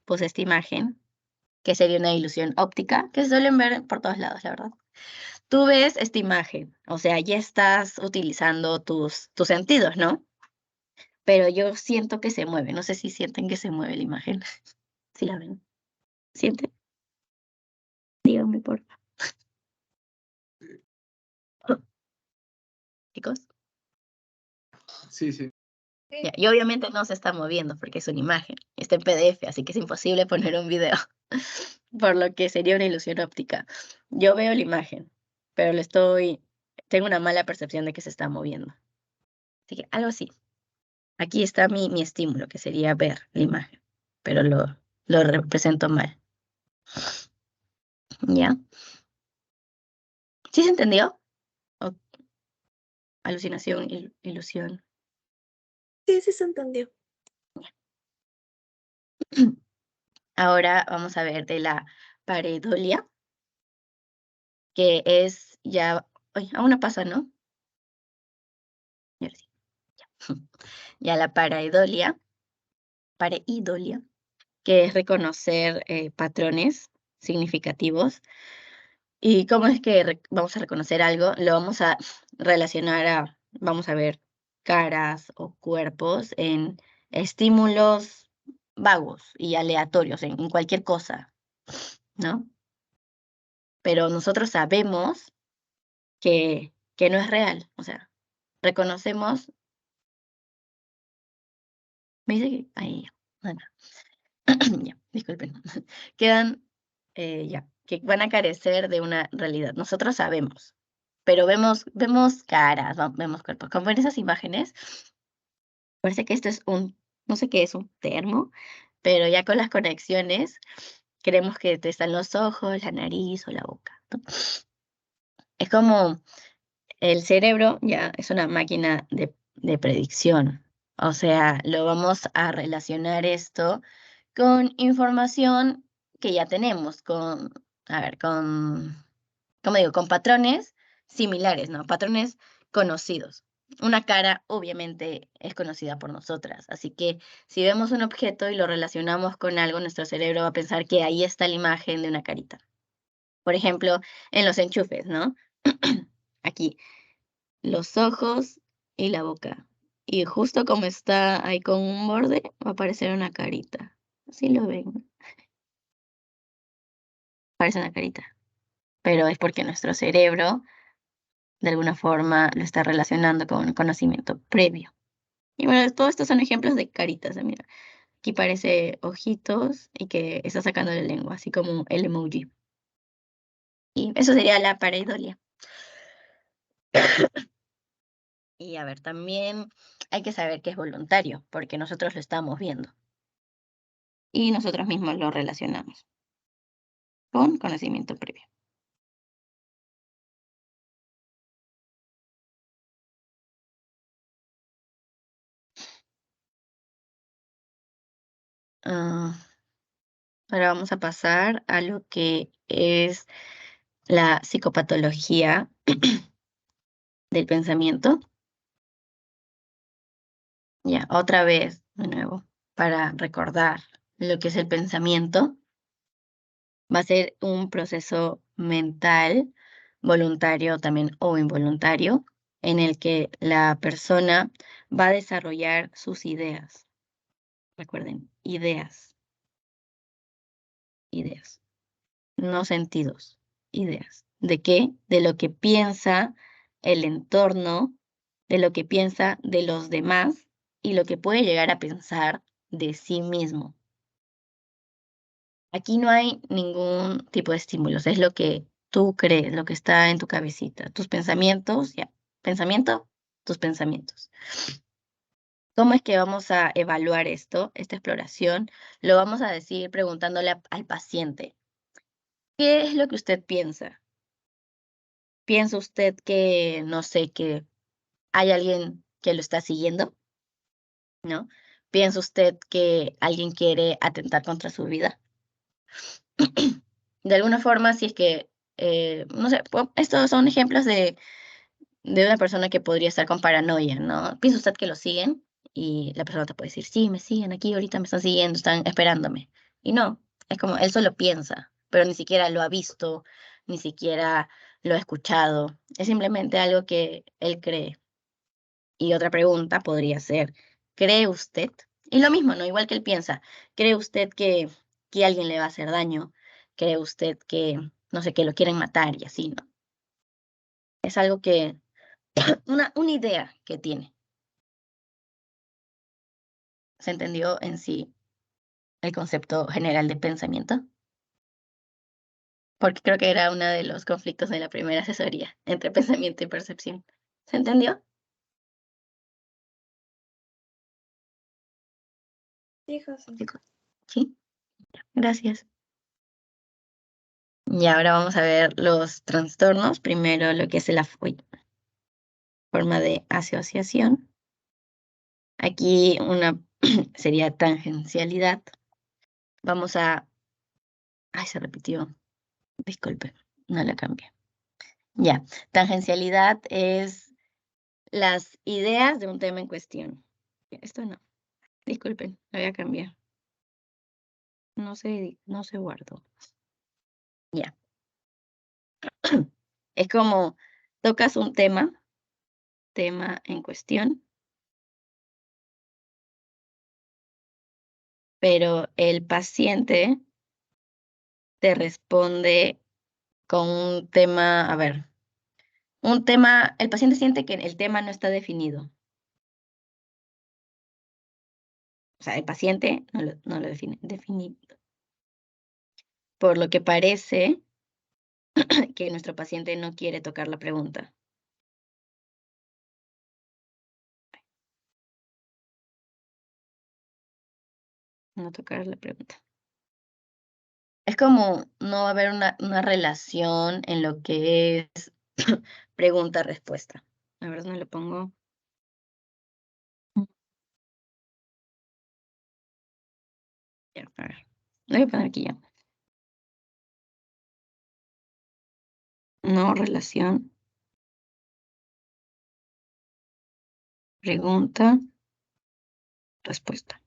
puse esta imagen, que sería una ilusión óptica, que se suelen ver por todos lados, la verdad. Tú ves esta imagen, o sea, ya estás utilizando tus sentidos, ¿no? Pero yo siento que se mueve. No sé si sienten que se mueve la imagen. ¿Sí la ven? ¿Sienten? Díganme, por favor. Chicos. Sí, sí. Ya, y obviamente no se está moviendo porque es una imagen. Está en PDF, así que es imposible poner un video. Por lo que sería una ilusión óptica. Yo veo la imagen, pero tengo una mala percepción de que se está moviendo. Así que algo así. Aquí está mi estímulo, que sería ver la imagen, pero lo represento mal. ¿Ya? ¿Sí se entendió? ¿O alucinación, ilusión? Sí, sí se entendió. Ahora vamos a ver de la pareidolia, que es ya... Ay, aún no pasa, ¿no? Y ahora sí, ya. Ya la pareidolia, que es reconocer patrones significativos. ¿Y cómo es que vamos a reconocer algo? Lo vamos a relacionar vamos a ver caras o cuerpos en estímulos vagos y aleatorios, en cualquier cosa, ¿no? Pero nosotros sabemos que no es real, o sea, reconocemos, me dice que, ahí ya, bueno, ya, disculpen, quedan, ya, que van a carecer de una realidad. Nosotros sabemos, pero vemos caras, vemos cuerpos. Como en esas imágenes, parece que esto es no sé qué es, un termo, pero ya con las conexiones creemos que te están los ojos, la nariz o la boca, ¿no? Es como el cerebro ya es una máquina de predicción. O sea, lo vamos a relacionar esto con información que ya tenemos, a ver, ¿cómo digo? Con patrones similares, ¿no? Patrones conocidos. Una cara obviamente es conocida por nosotras, así que si vemos un objeto y lo relacionamos con algo, nuestro cerebro va a pensar que ahí está la imagen de una carita. Por ejemplo, en los enchufes, ¿no? Aquí, los ojos y la boca. Y justo como está ahí con un borde, va a aparecer una carita. Así lo ven, parece una carita. Pero es porque nuestro cerebro, de alguna forma, lo está relacionando con un conocimiento previo. Y bueno, todos estos son ejemplos de caritas. Mira, aquí parece ojitos y que está sacando la lengua, así como el emoji. Y eso sería la pareidolia. Y a ver, también hay que saber que es voluntario, porque nosotros lo estamos viendo. Y nosotros mismos lo relacionamos con conocimiento previo. Ah, ahora vamos a pasar a lo que es la psicopatología del pensamiento. Ya, otra vez, de nuevo, para recordar lo que es el pensamiento, va a ser un proceso mental, voluntario también o involuntario, en el que la persona va a desarrollar sus ideas. Recuerden, ideas, no sentidos, ideas. ¿De qué? De lo que piensa el entorno, de lo que piensa de los demás y lo que puede llegar a pensar de sí mismo. Aquí no hay ningún tipo de estímulos, es lo que tú crees, lo que está en tu cabecita, tus pensamientos, ya, pensamiento, tus pensamientos. ¿Cómo es que vamos a evaluar esto, esta exploración? Lo vamos a decir preguntándole al paciente, ¿qué es lo que usted piensa? ¿Piensa usted que, no sé, que hay alguien que lo está siguiendo? ¿No? ¿Piensa usted que alguien quiere atentar contra su vida? De alguna forma, si es que, no sé, estos son ejemplos de una persona que podría estar con paranoia, ¿no? ¿Piensa usted que lo siguen? Y la persona te puede decir, sí, me siguen aquí, ahorita me están siguiendo, están esperándome. Y no, es como, él solo piensa, pero ni siquiera lo ha visto, ni siquiera lo ha escuchado. Es simplemente algo que él cree. Y otra pregunta podría ser, ¿cree usted? Y lo mismo, ¿no? Igual que él piensa, ¿cree usted que alguien le va a hacer daño? ¿Cree usted que, no sé, que lo quieren matar y así, ¿no? Es algo que, una idea que tiene. ¿Se entendió en sí el concepto general de pensamiento? Porque creo que era uno de los conflictos de la primera asesoría entre pensamiento y percepción. ¿Se entendió? Sí, José. Sí, gracias. Y ahora vamos a ver los trastornos. Primero lo que es la forma de asociación. Aquí una sería tangencialidad. Vamos a... Ay, se repitió. Disculpe, no la cambié. Ya, tangencialidad es las ideas de un tema en cuestión. Esto no, disculpen, lo voy a cambiar. No se guardó. Ya. Es como tocas un tema en cuestión, pero el paciente te responde con un tema, a ver, un tema, el paciente siente que el tema no está definido. O sea, el paciente no lo define, definido. Por lo que parece que nuestro paciente no quiere tocar la pregunta. No tocar la pregunta. Es como no va a haber una relación en lo que es pregunta-respuesta. A ver, ¿dónde lo pongo? Ya, a ver. Lo voy a poner aquí ya. No relación. Pregunta. Respuesta.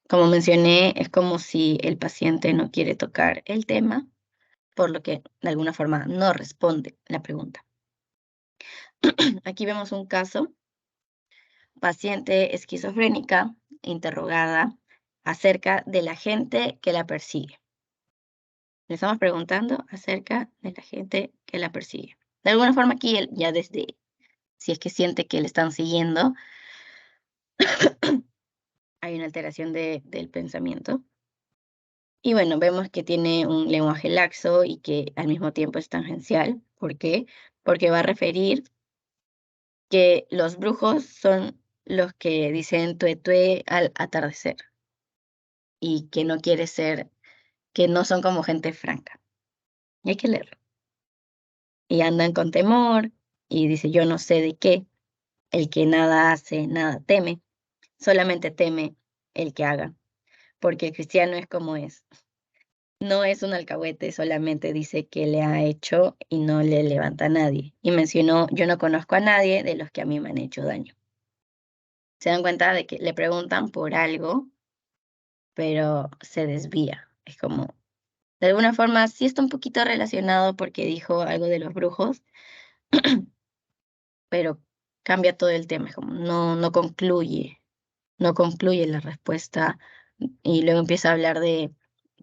Como mencioné, es como si el paciente no quiere tocar el tema, por lo que de alguna forma no responde la pregunta. Aquí vemos un caso. Paciente esquizofrénica interrogada acerca de la gente que la persigue. Le estamos preguntando acerca de la gente que la persigue. De alguna forma aquí él ya desde, si es que siente que le están siguiendo, hay una alteración del pensamiento. Y bueno, vemos que tiene un lenguaje laxo y que al mismo tiempo es tangencial. ¿Por qué? Porque va a referir que los brujos son los que dicen tué al atardecer y que no quiere ser, que no son como gente franca. Y hay que leerlo. Y andan con temor y dice, yo no sé de qué, el que nada hace, nada teme, solamente teme el que haga, porque el cristiano es como es. No es un alcahuete, solamente dice que le ha hecho y no le levanta a nadie. Y mencionó, yo no conozco a nadie de los que a mí me han hecho daño. Se dan cuenta de que le preguntan por algo, pero se desvía. Es como, de alguna forma, sí está un poquito relacionado porque dijo algo de los brujos, pero cambia todo el tema, es como no concluye, no concluye la respuesta y luego empieza a hablar de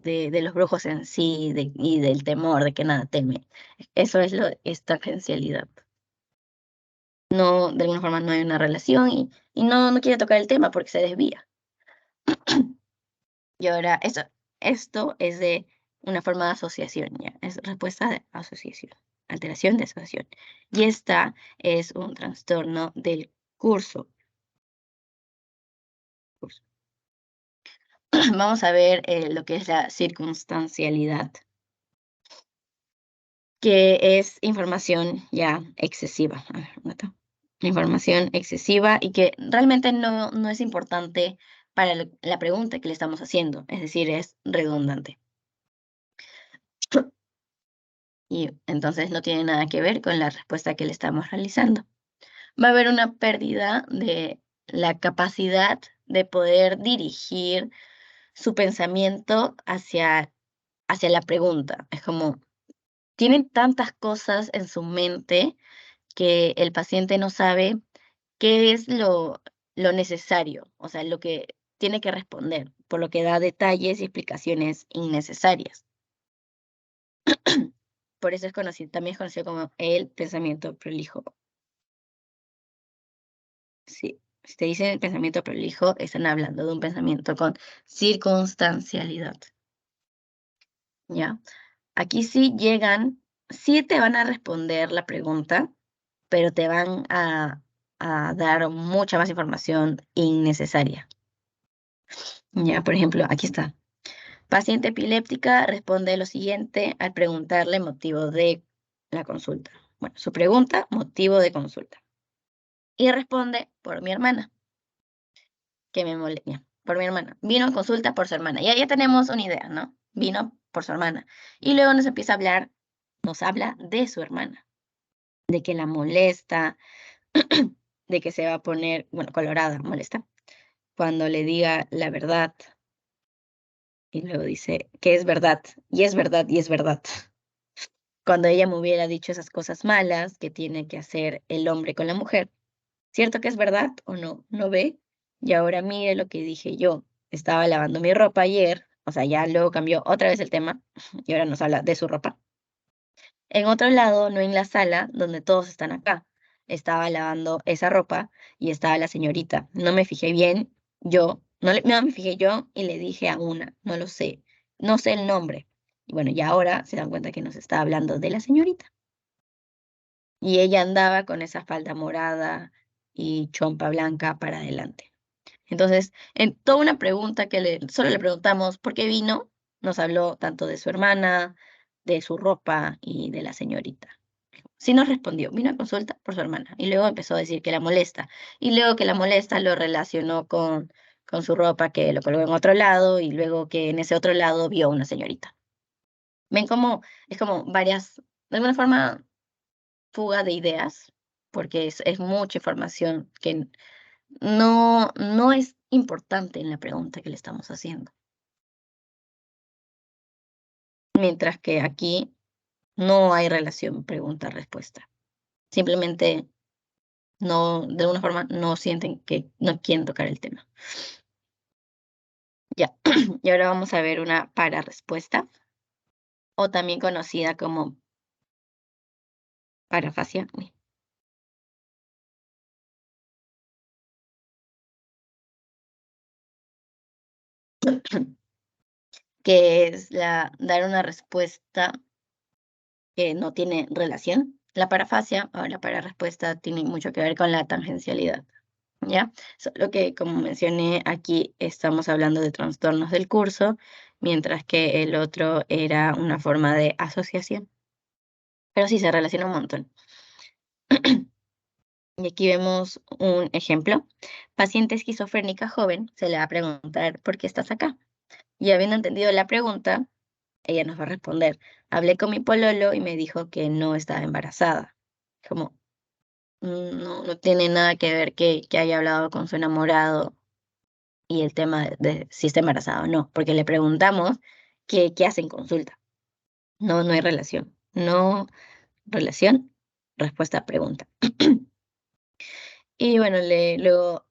los brujos en sí y del temor, de que nada teme. Eso es esta tangencialidad. No, de alguna forma no hay una relación y no quiere tocar el tema porque se desvía. Y ahora, esto es de una forma de asociación, ¿ya? Es respuesta de asociación, alteración de asociación. Y esta es un trastorno del curso. Vamos a ver lo que es la circunstancialidad, que es información ya excesiva. A ver, ¿dónde está? Información excesiva y que realmente no es importante para la pregunta que le estamos haciendo, es decir, es redundante. Y entonces no tiene nada que ver con la respuesta que le estamos realizando. Va a haber una pérdida de la capacidad de poder dirigir su pensamiento hacia la pregunta. Es como, tienen tantas cosas en su mente que el paciente no sabe qué es lo necesario, o sea, lo que tiene que responder, por lo que da detalles y explicaciones innecesarias. Por eso es conocido, también es conocido como el pensamiento prolijo. Sí, si te dicen el pensamiento prolijo, están hablando de un pensamiento con circunstancialidad. ¿Ya? Aquí sí te van a responder la pregunta, pero te van a dar mucha más información innecesaria. Ya, por ejemplo, aquí está. Paciente epiléptica responde lo siguiente al preguntarle motivo de la consulta. Bueno, su pregunta, motivo de consulta. Y responde por mi hermana, que me molesta. Por mi hermana. Vino a consulta por su hermana. Ya tenemos una idea, ¿no? Vino por su hermana. Y luego nos empieza a hablar, nos habla de su hermana, de que la molesta, de que se va a poner, bueno, colorada, molesta, cuando le diga la verdad. Y luego dice que es verdad, y es verdad, y es verdad. Cuando ella me hubiera dicho esas cosas malas que tiene que hacer el hombre con la mujer, ¿cierto que es verdad o no? ¿No ve? Y ahora mire lo que dije yo. Estaba lavando mi ropa ayer, o sea, ya luego cambió otra vez el tema y ahora nos habla de su ropa. En otro lado, no en la sala, donde todos están acá. Estaba lavando esa ropa y estaba la señorita. No me fijé bien, no me fijé yo y le dije a una, no lo sé, no sé el nombre. Y bueno, y ahora se dan cuenta que nos está hablando de la señorita. Y ella andaba con esa falda morada y chompa blanca para adelante. Entonces, en toda una pregunta que solo le preguntamos por qué vino, nos habló tanto de su hermana, de su ropa y de la señorita. Sí nos respondió, vino a consulta por su hermana, y luego empezó a decir que la molesta, y luego que la molesta lo relacionó con su ropa, que lo colgó en otro lado, y luego que en ese otro lado vio una señorita. ¿Ven cómo es como varias, de alguna forma, fuga de ideas? Porque es mucha información que no es importante en la pregunta que le estamos haciendo. Mientras que aquí no hay relación pregunta-respuesta. Simplemente no, de alguna forma, no sienten que no quieren tocar el tema. Ya, y ahora vamos a ver una para-respuesta, o también conocida como parafasia. Uy. Que es dar una respuesta que no tiene relación. La parafasia o la para-respuesta tiene mucho que ver con la tangencialidad, ¿ya? Solo que, como mencioné, aquí estamos hablando de trastornos del curso, mientras que el otro era una forma de asociación. Pero sí se relaciona un montón. Y aquí vemos un ejemplo. Paciente esquizofrénica joven, se le va a preguntar, ¿por qué estás acá? Y habiendo entendido la pregunta, ella nos va a responder, hablé con mi pololo y me dijo que no estaba embarazada. Como, no tiene nada que ver que haya hablado con su enamorado y el tema de si está embarazada o no, porque le preguntamos qué hace en consulta. No hay relación. No relación, respuesta a pregunta. Y bueno, luego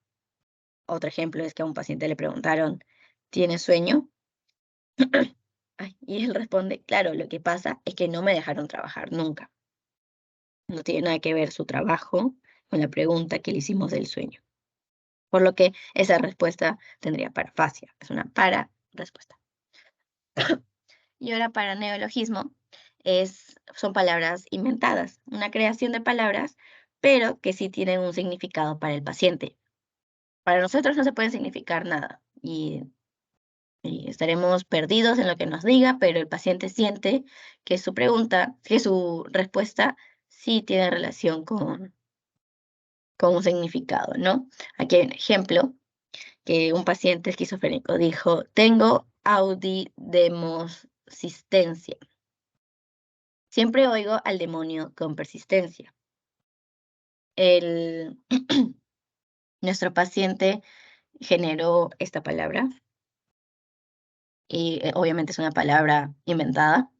otro ejemplo es que a un paciente le preguntaron, ¿tienes sueño? Ay, y él responde, claro, lo que pasa es que no me dejaron trabajar nunca. No tiene nada que ver su trabajo con la pregunta que le hicimos del sueño. Por lo que esa respuesta tendría parafasia. Es una para-respuesta. Y ahora para neologismo son palabras inventadas, una creación de palabras, pero que sí tienen un significado para el paciente. Para nosotros no se puede significar nada y estaremos perdidos en lo que nos diga, pero el paciente siente que su pregunta, que su respuesta sí tiene relación con un significado, ¿no? Aquí hay un ejemplo que un paciente esquizofrénico dijo, tengo audidemosistencia. Siempre oigo al demonio con persistencia. Nuestro paciente generó esta palabra y obviamente es una palabra inventada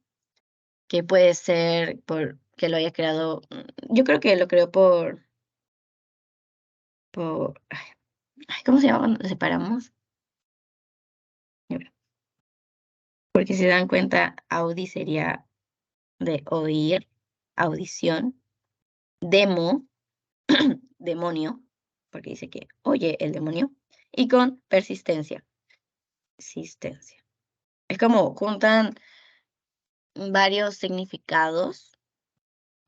que puede ser que lo haya creado, yo creo que lo creó ¿cómo se llama cuando separamos? Porque si se dan cuenta, Audi sería de oír, audición, demo, demonio, porque dice que oye el demonio, y con persistencia, existencia. Es como juntan varios significados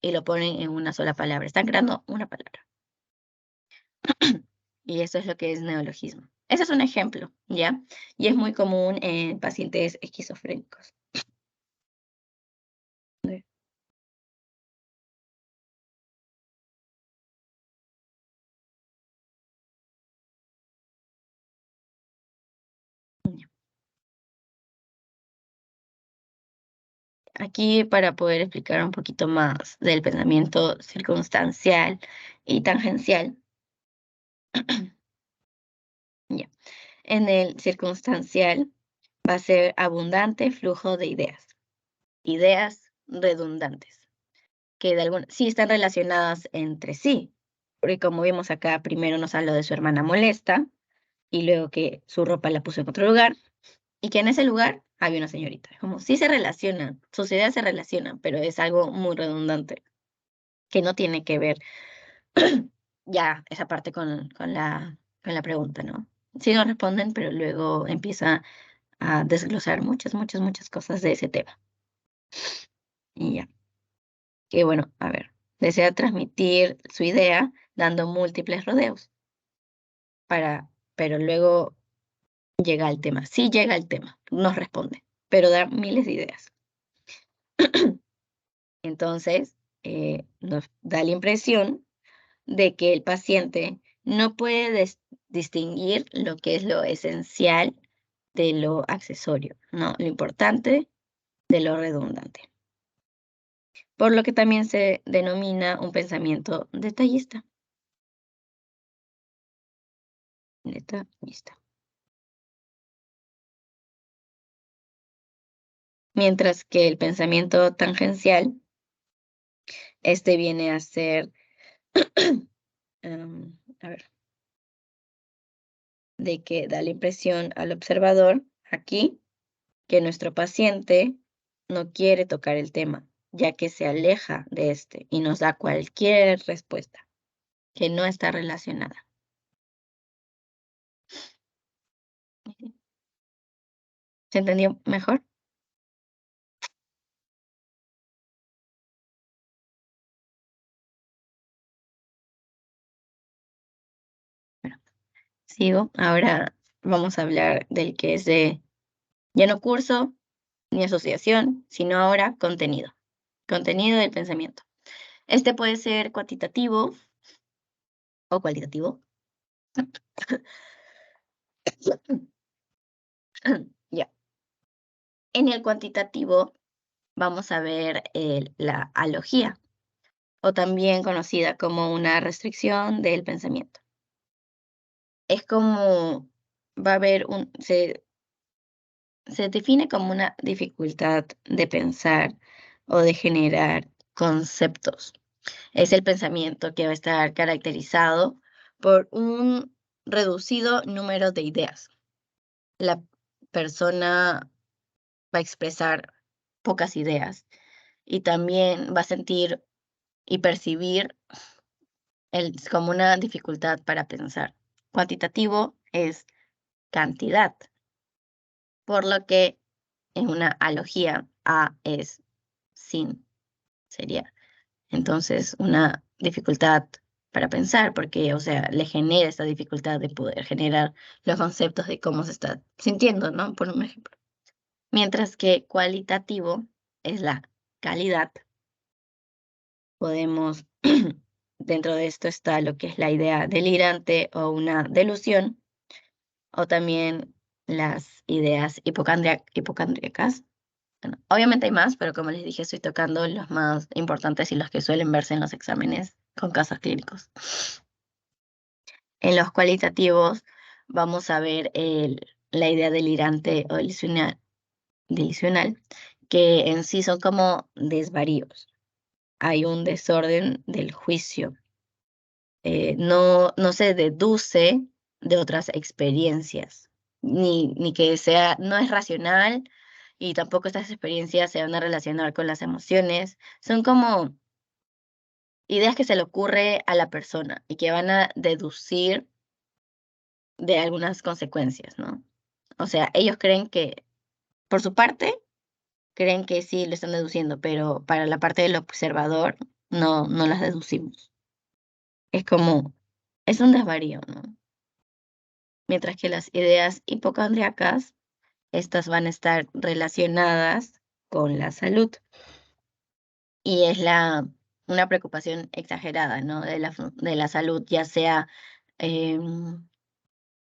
y lo ponen en una sola palabra. Están creando una palabra. Y eso es lo que es neologismo. Ese es un ejemplo, ¿ya? Y es muy común en pacientes esquizofrénicos. Aquí para poder explicar un poquito más del pensamiento circunstancial y tangencial. Ya. En el circunstancial va a ser abundante flujo de ideas. Ideas redundantes, que sí están relacionadas entre sí. Porque como vimos acá, primero nos habló de su hermana molesta, y luego que su ropa la puso en otro lugar, y que en ese lugar había una señorita. Como sí se relacionan, sus ideas se relacionan, pero es algo muy redundante, que no tiene que ver ya esa parte con la pregunta, ¿no? Sí nos responden, pero luego empieza a desglosar muchas cosas de ese tema. Y ya. Que bueno, a ver, desea transmitir su idea dando múltiples rodeos. Pero luego llega al tema. Sí llega al tema, nos responde, pero da miles de ideas. Entonces, nos da la impresión de que el paciente no puede distinguir lo que es lo esencial de lo accesorio, ¿no? Lo importante de lo redundante. Por lo que también se denomina un pensamiento detallista. Detallista. Mientras que el pensamiento tangencial, este viene a ser, a ver, de que da la impresión al observador aquí que nuestro paciente no quiere tocar el tema, ya que se aleja de este y nos da cualquier respuesta que no está relacionada. ¿Se entendió mejor? Bueno, sigo. Ahora vamos a hablar del que es de ya no curso ni asociación, sino ahora contenido. Contenido del pensamiento. Este puede ser cuantitativo o cualitativo. Ya. En el cuantitativo vamos a ver la alogía, o también conocida como una restricción del pensamiento. Es como va a haber se define como una dificultad de pensar o de generar conceptos. Es el pensamiento que va a estar caracterizado por un reducido número de ideas. La persona va a expresar pocas ideas y también va a sentir y percibir como una dificultad para pensar. Cuantitativo es cantidad, por lo que en una alogía A es sin, sería entonces una dificultad para pensar, porque, o sea, le genera esta dificultad de poder generar los conceptos de cómo se está sintiendo, ¿no? Por un ejemplo. Mientras que cualitativo es la calidad. Podemos, dentro de esto está lo que es la idea delirante o una delusión, o también las ideas hipocondríacas. Bueno, obviamente hay más, pero como les dije, estoy tocando los más importantes y los que suelen verse en los exámenes con casos clínicos. En los cualitativos vamos a ver la idea delirante o delusional, que en sí son como desvaríos. Hay un desorden del juicio. No se deduce de otras experiencias, ni que sea, no es racional y tampoco estas experiencias se van a relacionar con las emociones. Son como ideas que se le ocurre a la persona y que van a deducir de algunas consecuencias, ¿no? O sea, ellos creen que, por su parte, creen que sí lo están deduciendo, pero para la parte del observador no las deducimos. Es como, es un desvarío, ¿no? Mientras que las ideas hipocondríacas, estas van a estar relacionadas con la salud y es una preocupación exagerada, ¿no? De la salud, ya sea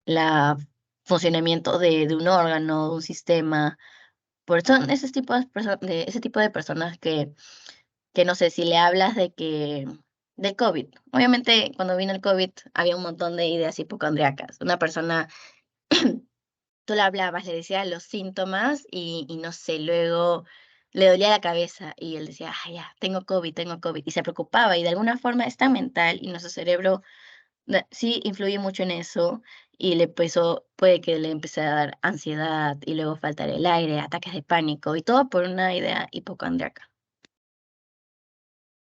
la funcionamiento de un órgano, de un sistema. Por son ese tipo de personas que no sé, si le hablas del COVID. Obviamente, cuando vino el COVID había un montón de ideas hipocondríacas. Una persona tú le hablabas, le decías los síntomas y no sé, luego le dolía la cabeza y él decía, ah, ya, tengo COVID, y se preocupaba y de alguna forma es tan mental y nuestro cerebro sí influye mucho en eso y puede que le empiece a dar ansiedad y luego faltar el aire, ataques de pánico y todo por una idea hipocondríaca.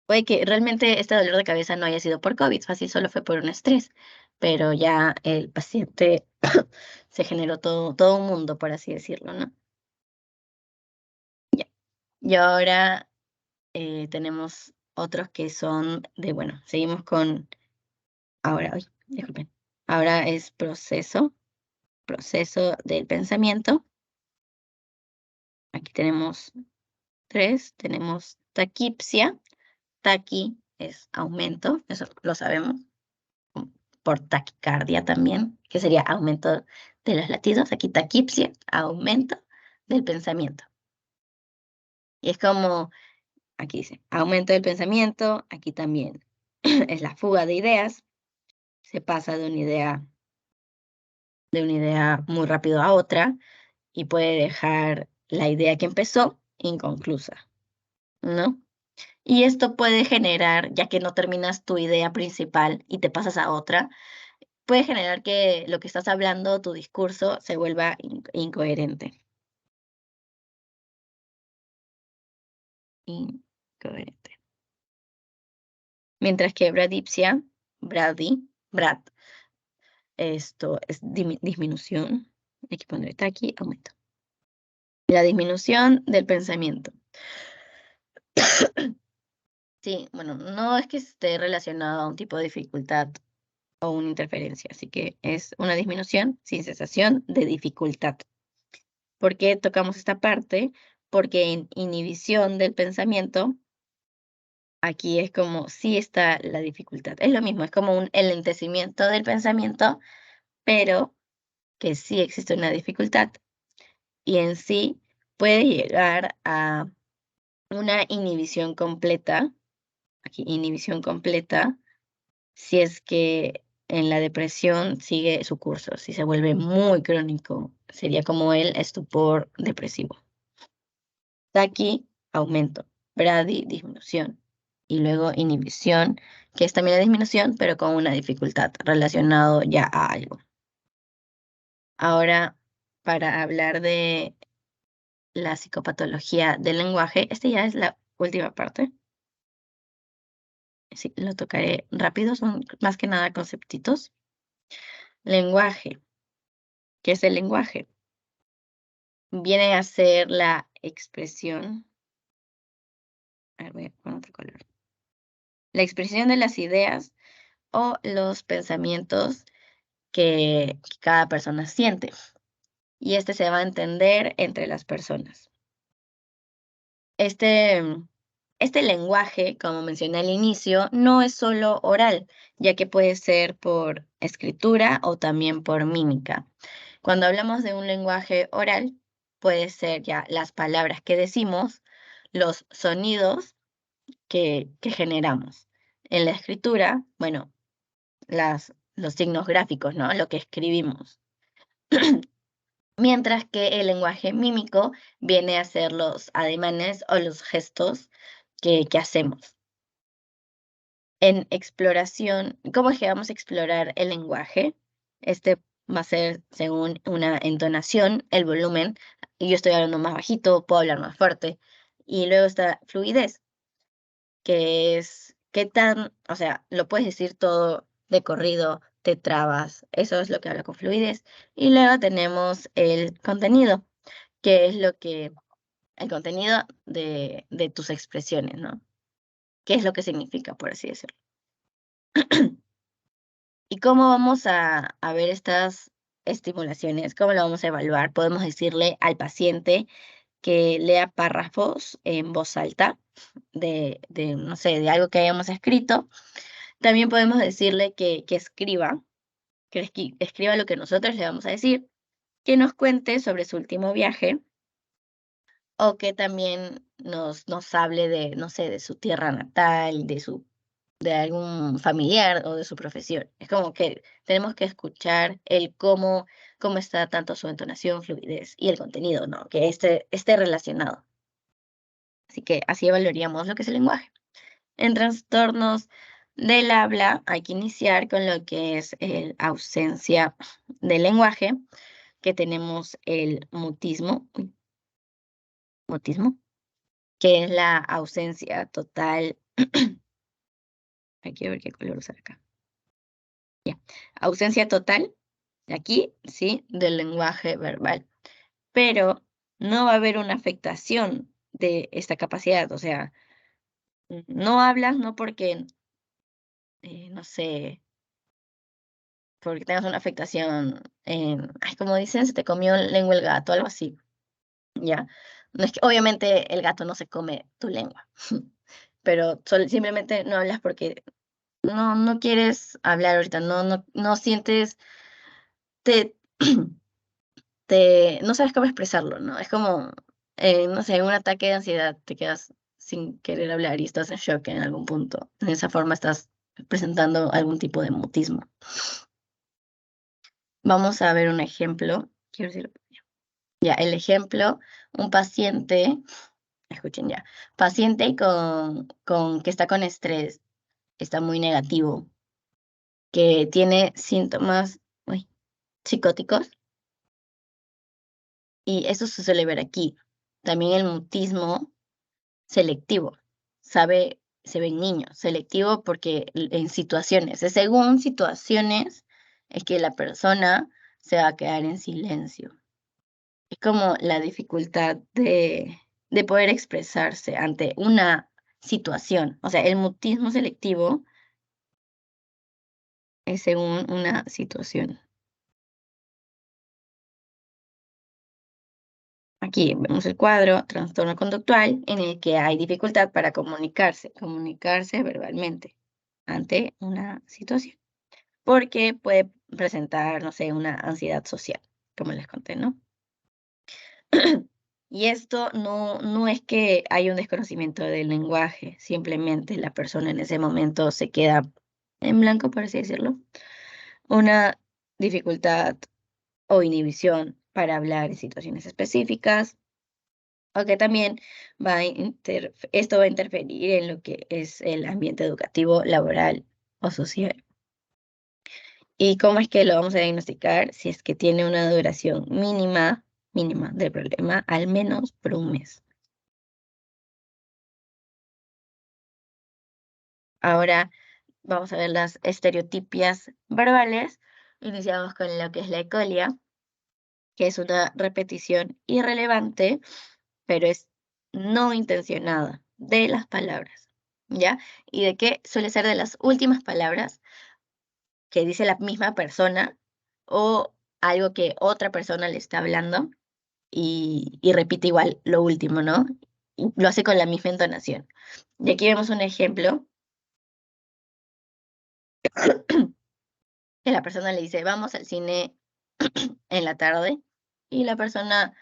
Puede que realmente este dolor de cabeza no haya sido por COVID, fácil solo fue por un estrés, pero ya el paciente se generó todo un mundo, por así decirlo, ¿no? Ya. Y ahora tenemos otros que son bueno, seguimos con Ahora, ay, disculpen. Ahora es proceso del pensamiento. Aquí tenemos 3, tenemos taquipsia. Taqui es aumento, eso lo sabemos, por taquicardia también, que sería aumento de los latidos. Aquí taquipsia, aumento del pensamiento. Y es como, aquí dice, aumento del pensamiento, aquí también es la fuga de ideas, se pasa de una idea muy rápido a otra y puede dejar la idea que empezó inconclusa, ¿no? Y esto puede generar, ya que no terminas tu idea principal y te pasas a otra, puede generar que lo que estás hablando, tu discurso, se vuelva incoherente. Incoherente. Mientras que bradipsia, brad, esto es disminución. Hay que poner aquí, aumento. La disminución del pensamiento. Sí, bueno, no es que esté relacionado a un tipo de dificultad o una interferencia, así que es una disminución sin cesación de dificultad. ¿Por qué tocamos esta parte? Porque en inhibición del pensamiento, aquí es como sí está la dificultad. Es lo mismo, es como un enlentecimiento del pensamiento, pero que sí existe una dificultad y en sí puede llegar a una inhibición completa, aquí inhibición completa, si es que en la depresión sigue su curso, si se vuelve muy crónico, sería como el estupor depresivo. Taqui, aumento, bradi, disminución, y luego inhibición, que es también la disminución, pero con una dificultad relacionado ya a algo. Ahora, para hablar de la psicopatología del lenguaje, esta ya es la última parte. Sí, lo tocaré rápido, son más que nada conceptitos. Lenguaje. ¿Qué es el lenguaje? Viene a ser la expresión. A ver, voy a poner otro color. La expresión de las ideas o los pensamientos que cada persona siente. Y este se va a entender entre las personas. Este lenguaje, como mencioné al inicio, no es solo oral, ya que puede ser por escritura o también por mímica. Cuando hablamos de un lenguaje oral, puede ser ya las palabras que decimos, los sonidos que generamos. En la escritura, bueno, los signos gráficos, ¿no? Lo que escribimos. Mientras que el lenguaje mímico viene a ser los ademanes o los gestos que hacemos. En exploración, ¿cómo es que vamos a explorar el lenguaje? Este va a ser según una entonación, el volumen, y yo estoy hablando más bajito, puedo hablar más fuerte. Y luego está fluidez, que es qué tan, o sea, lo puedes decir todo de corrido, te trabas, eso es lo que habla con fluidez. Y luego tenemos el contenido, que es el contenido de tus expresiones, ¿no? ¿Qué es lo que significa, por así decirlo? ¿Y cómo vamos a ver estas estimulaciones? ¿Cómo lo vamos a evaluar? Podemos decirle al paciente que lea párrafos en voz alta no sé, de algo que hayamos escrito. También podemos decirle que escriba, escriba lo que nosotros le vamos a decir, que nos cuente sobre su último viaje o que también nos hable de, no sé, de su tierra natal, de algún familiar o de su profesión. Es como que tenemos que escuchar el cómo está tanto su entonación, fluidez y el contenido, ¿no? Que esté relacionado. Así que así evaluaríamos lo que es el lenguaje. En trastornos del habla hay que iniciar con lo que es ausencia del lenguaje, que tenemos el mutismo, que es la ausencia total. Hay que ver qué color usar acá. Ya. Ausencia total, aquí, sí, del lenguaje verbal. Pero no va a haber una afectación de esta capacidad. O sea, no hablas no porque, no sé, porque tengas una afectación ay, como dicen, se te comió lengua el gato, algo así, ¿ya? No es que, obviamente, el gato no se come tu lengua, pero simplemente no hablas porque no quieres hablar ahorita, no sientes, te, no sabes cómo expresarlo, ¿no? Es como, no sé, en un ataque de ansiedad te quedas sin querer hablar y estás en shock en algún punto. De esa forma estás presentando algún tipo de mutismo. Vamos a ver un ejemplo. Quiero decir, ya, el ejemplo, un paciente, escuchen ya, paciente con que está con estrés, está muy negativo, que tiene síntomas uy, psicóticos, y eso se suele ver aquí. También el mutismo selectivo, se ve en niños, selectivo porque en situaciones, según situaciones, es que la persona se va a quedar en silencio. Es como la dificultad de poder expresarse ante una situación. O sea, el mutismo selectivo es según una situación. Aquí vemos el cuadro, trastorno conductual, en el que hay dificultad para comunicarse verbalmente ante una situación, porque puede presentar, no sé, una ansiedad social, como les conté, ¿no? Y esto no es que hay un desconocimiento del lenguaje, simplemente la persona en ese momento se queda en blanco, por así decirlo. Una dificultad o inhibición para hablar en situaciones específicas, o que también esto va a interferir en lo que es el ambiente educativo, laboral o social. ¿Y cómo es que lo vamos a diagnosticar? Si es que tiene una duración mínima del problema, al menos por un mes. Ahora vamos a ver las estereotipias verbales. Iniciamos con lo que es la ecolia, que es una repetición irrelevante, pero es no intencionada de las palabras, ¿ya? ¿Y de qué? Suele ser de las últimas palabras que dice la misma persona o algo que otra persona le está hablando y repite igual lo último, ¿no? Y lo hace con la misma entonación. Y aquí vemos un ejemplo que la persona le dice, vamos al cine en la tarde, y la persona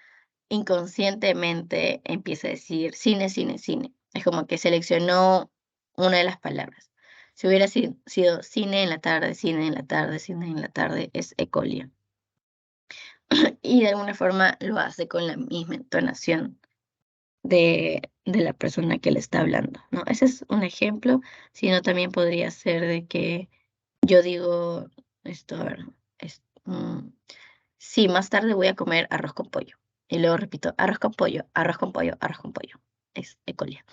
inconscientemente empieza a decir cine, cine, cine. Es como que seleccionó una de las palabras. Si hubiera sido cine en la tarde, cine en la tarde, cine en la tarde, es ecolia. Y de alguna forma lo hace con la misma entonación de la persona que le está hablando, ¿no? Ese es un ejemplo, sino también podría ser de que yo digo esto, a ver, sí, más tarde voy a comer arroz con pollo. Y luego repito, arroz con pollo, arroz con pollo, arroz con pollo. Es ecolia.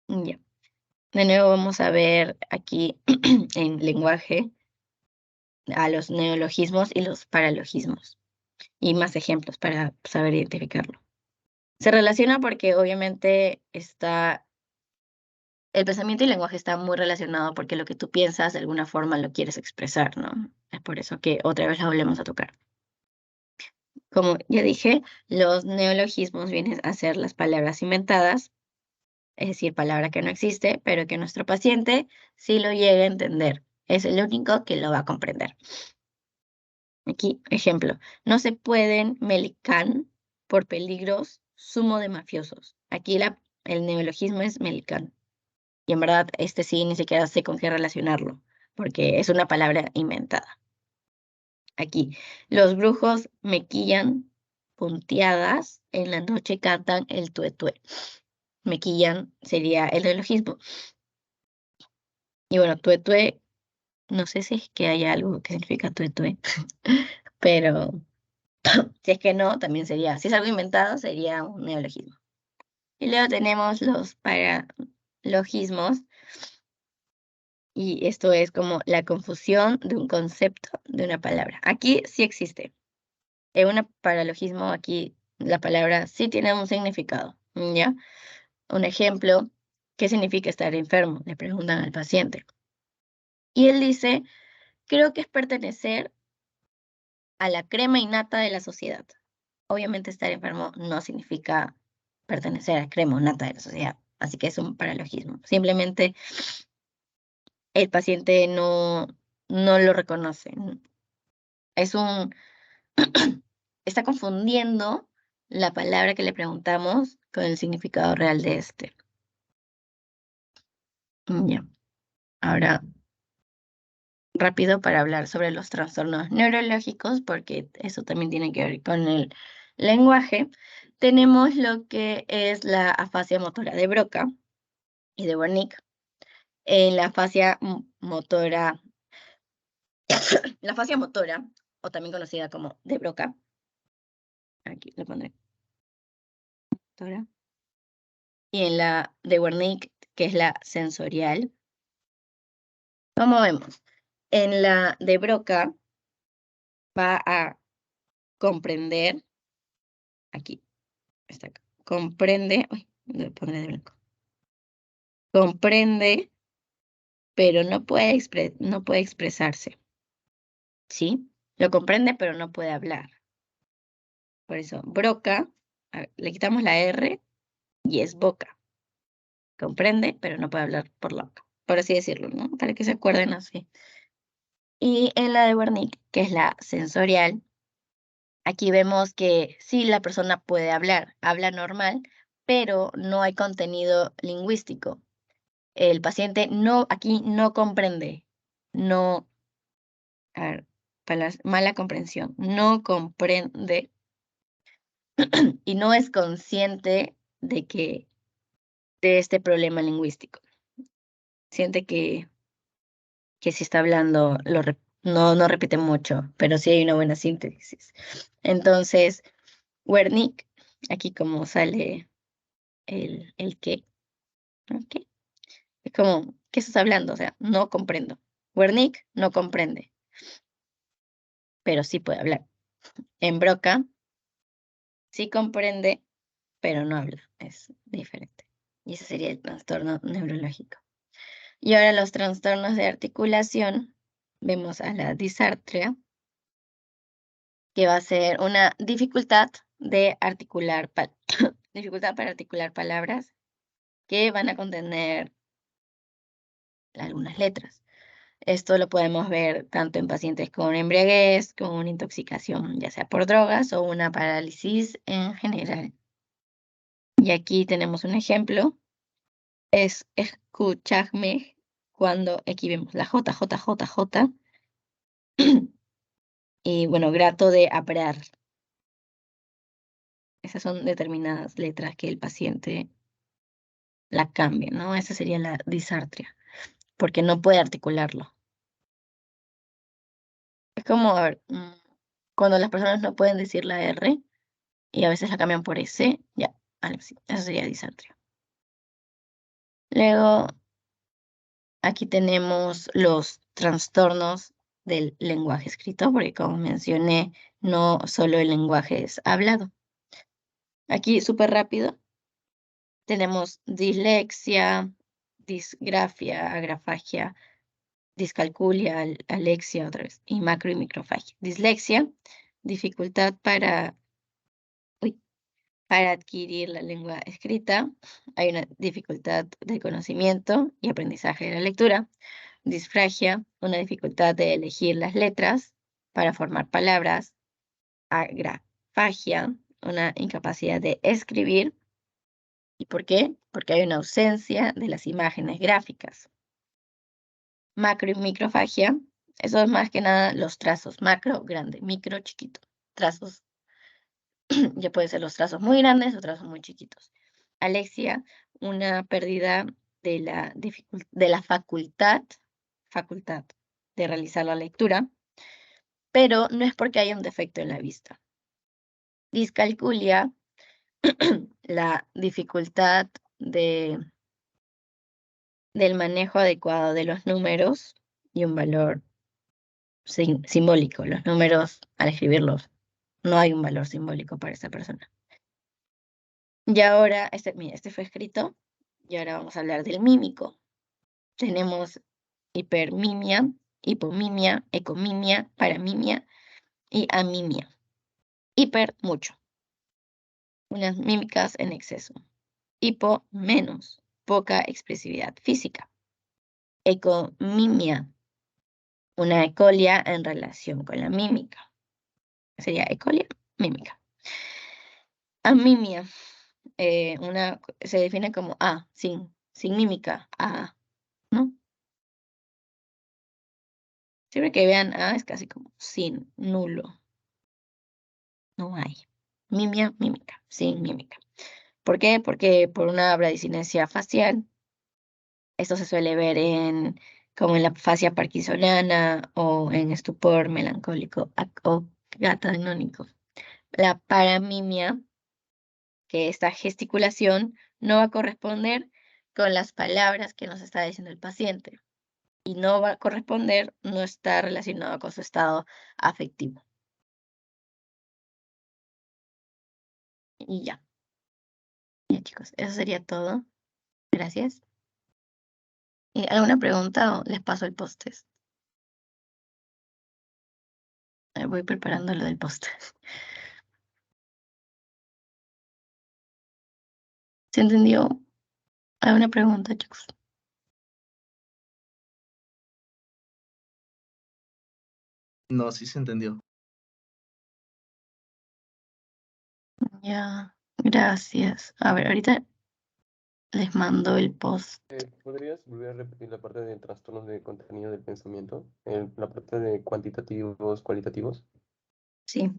Ya. De nuevo vamos a ver aquí en lenguaje a los neologismos y los paralogismos. Y más ejemplos para saber identificarlo. Se relaciona porque obviamente el pensamiento y el lenguaje está muy relacionado porque lo que tú piensas de alguna forma lo quieres expresar, ¿no? Es por eso que otra vez la volvemos a tocar. Como ya dije, los neologismos vienen a ser las palabras inventadas, es decir, palabra que no existe, pero que nuestro paciente sí lo llega a entender. Es el único que lo va a comprender. Aquí, ejemplo, no se pueden melican por peligros sumo de mafiosos. Aquí el neologismo es melican. Y en verdad, este sí ni siquiera sé con qué relacionarlo, porque es una palabra inventada. Aquí, los brujos mequillan punteadas, en la noche cantan el tuetué. Mequillan sería el neologismo. Y bueno, tuetué, no sé si es que hay algo que significa tuetué, pero si es que no, también sería, si es algo inventado, sería un neologismo. Y luego tenemos los paralogismos, y esto es como la confusión de un concepto de una palabra. Aquí sí existe. En un paralogismo, aquí la palabra sí tiene un significado, ¿ya? Un ejemplo, ¿qué significa estar enfermo? Le preguntan al paciente. Y él dice creo que es pertenecer a la crema innata de la sociedad. Obviamente estar enfermo no significa pertenecer a la crema innata de la sociedad, así que es un paralogismo. Simplemente el paciente no lo reconoce. Es un... está confundiendo la palabra que le preguntamos con el significado real de este. Ya. Ahora, rápido para hablar sobre los trastornos neurológicos, porque eso también tiene que ver con el lenguaje. Tenemos lo que es la afasia motora de Broca y de Wernicke. En la afasia motora, o también conocida como de Broca, aquí lo pondré, motora, y en la de Wernicke, que es la sensorial. Como vemos, en la de Broca va a comprender, aquí, está acá, comprende, uy, lo pondré de blanco, comprende, pero no puede expresarse, ¿sí? Lo comprende, pero no puede hablar. Por eso, Broca, le quitamos la R y es boca. Comprende, pero no puede hablar por la boca, por así decirlo, ¿no? Para que se acuerden así. Y en la de Wernicke, que es la sensorial, aquí vemos que sí, la persona puede hablar, habla normal, pero no hay contenido lingüístico. El paciente aquí no comprende, no, a ver, mala comprensión, no comprende y no es consciente de este problema lingüístico. Siente que si está hablando, no repite mucho, pero sí hay una buena síntesis. Entonces, Wernicke, aquí como sale el qué, ¿ok? Es como, ¿qué estás hablando? O sea, no comprendo. Wernicke no comprende, pero sí puede hablar. En Broca, sí comprende, pero no habla. Es diferente. Y ese sería el trastorno neurológico. Y ahora los trastornos de articulación, vemos a la disartria, que va a ser una dificultad de articular, dificultad para articular palabras que van a contener algunas letras. Esto lo podemos ver tanto en pacientes con embriaguez, con una intoxicación, ya sea por drogas o una parálisis en general. Y aquí tenemos un ejemplo. Es escuchadme cuando aquí vemos la J, J, J, J. Y bueno, grato de hablar. Esas son determinadas letras que el paciente la cambia, ¿no? Esa sería la disartria, porque no puede articularlo. Es como, a ver, cuando las personas no pueden decir la R y a veces la cambian por S, ya, algo así. Eso sería disartria. Luego, aquí tenemos los trastornos del lenguaje escrito, porque como mencioné, no solo el lenguaje es hablado. Aquí, súper rápido, tenemos dislexia, disgrafia, agrafagia, discalculia, alexia otra vez, y macro y microfagia. Dislexia, dificultad para adquirir la lengua escrita. Hay una dificultad de conocimiento y aprendizaje de la lectura. Disfagia, una dificultad de elegir las letras para formar palabras. Agrafagia, una incapacidad de escribir. ¿Y por qué? Porque hay una ausencia de las imágenes gráficas. Macro y microfagia, eso es más que nada los trazos. Macro, grande, micro, chiquito. Trazos, ya pueden ser los trazos muy grandes o trazos muy chiquitos. Alexia, una pérdida de la facultad de realizar la lectura, pero no es porque haya un defecto en la vista. Discalculia, la dificultad del manejo adecuado de los números y un valor simbólico. Los números, al escribirlos, no hay un valor simbólico para esa persona. Y ahora, mira, este fue escrito, y ahora vamos a hablar del mímico. Tenemos hipermimia, hipomimia, ecomimia, paramimia y amimia. Hiper, mucho. Unas mímicas en exceso. Hipo, menos. Poca expresividad física. Ecomimia, una ecolia en relación con la mímica. Sería ecolia, mímica. Amimia, se define como A, sin mímica, A, ¿no? Siempre que vean A es casi como sin, nulo. No hay. Mimia, mímica, sin mímica. ¿Por qué? Porque por una bradicinesia facial, esto se suele ver como en la fascia parkinsoniana o en estupor melancólico o catatónico. La paramimia, que esta gesticulación no va a corresponder con las palabras que nos está diciendo el paciente y no va a corresponder, no está relacionado con su estado afectivo. Y ya. Ya, chicos, eso sería todo. Gracias. ¿Alguna pregunta o les paso el post-test? Voy preparando lo del post-test. ¿Se entendió? ¿Alguna pregunta, chicos? No, sí se entendió. Ya, gracias. A ver, ahorita les mando el post. ¿Podrías volver a repetir la parte de trastornos de contenido del pensamiento? La parte de cuantitativos, cualitativos. Sí.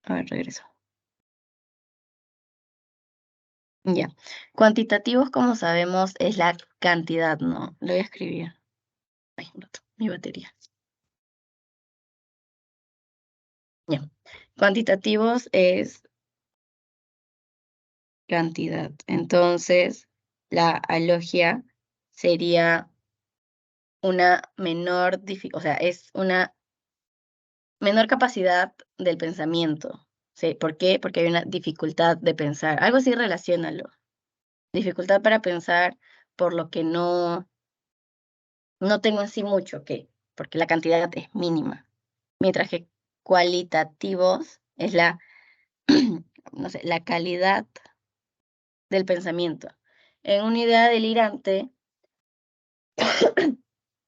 A ver, regreso. Ya. Cuantitativos, como sabemos, es la cantidad, ¿no? Lo voy a escribir. Ay, un rato, mi batería. Ya. Cuantitativos es cantidad. Entonces, la alogia sería una menor, o sea, es una menor capacidad del pensamiento. ¿Sí? ¿Por qué? Porque hay una dificultad de pensar. Algo así relaciónalo. Dificultad para pensar por lo que no tengo en sí mucho, ¿qué? Porque la cantidad es mínima. Mientras que cualitativos es no sé, la calidad del pensamiento. En una idea delirante,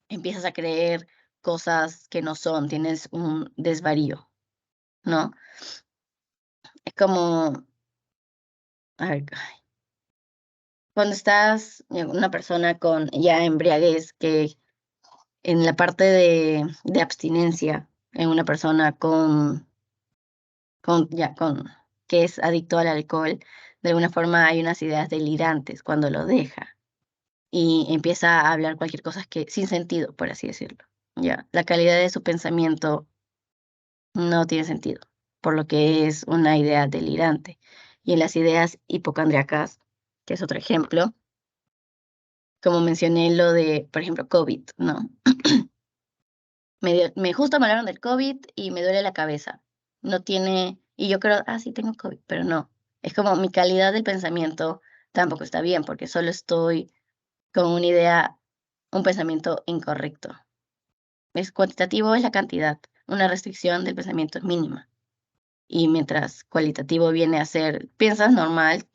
empiezas a creer cosas que no son, tienes un desvarío, ¿no? Es como, a ver, cuando estás una persona con ya embriaguez, que en la parte de abstinencia, en una persona que es adicto al alcohol, de alguna forma hay unas ideas delirantes cuando lo deja y empieza a hablar cualquier cosa que sin sentido, por así decirlo. Ya, la calidad de su pensamiento no tiene sentido, por lo que es una idea delirante. Y en las ideas hipocondriacas, que es otro ejemplo, como mencioné lo de, por ejemplo, COVID, ¿no? Justo me hablaron del COVID y me duele la cabeza. No tiene, y yo creo, sí, tengo COVID, pero no. Es como mi calidad del pensamiento tampoco está bien, porque solo estoy con una idea, un pensamiento incorrecto. Es cuantitativo es la cantidad, una restricción del pensamiento es mínima. Y mientras cualitativo viene a ser, piensas normal,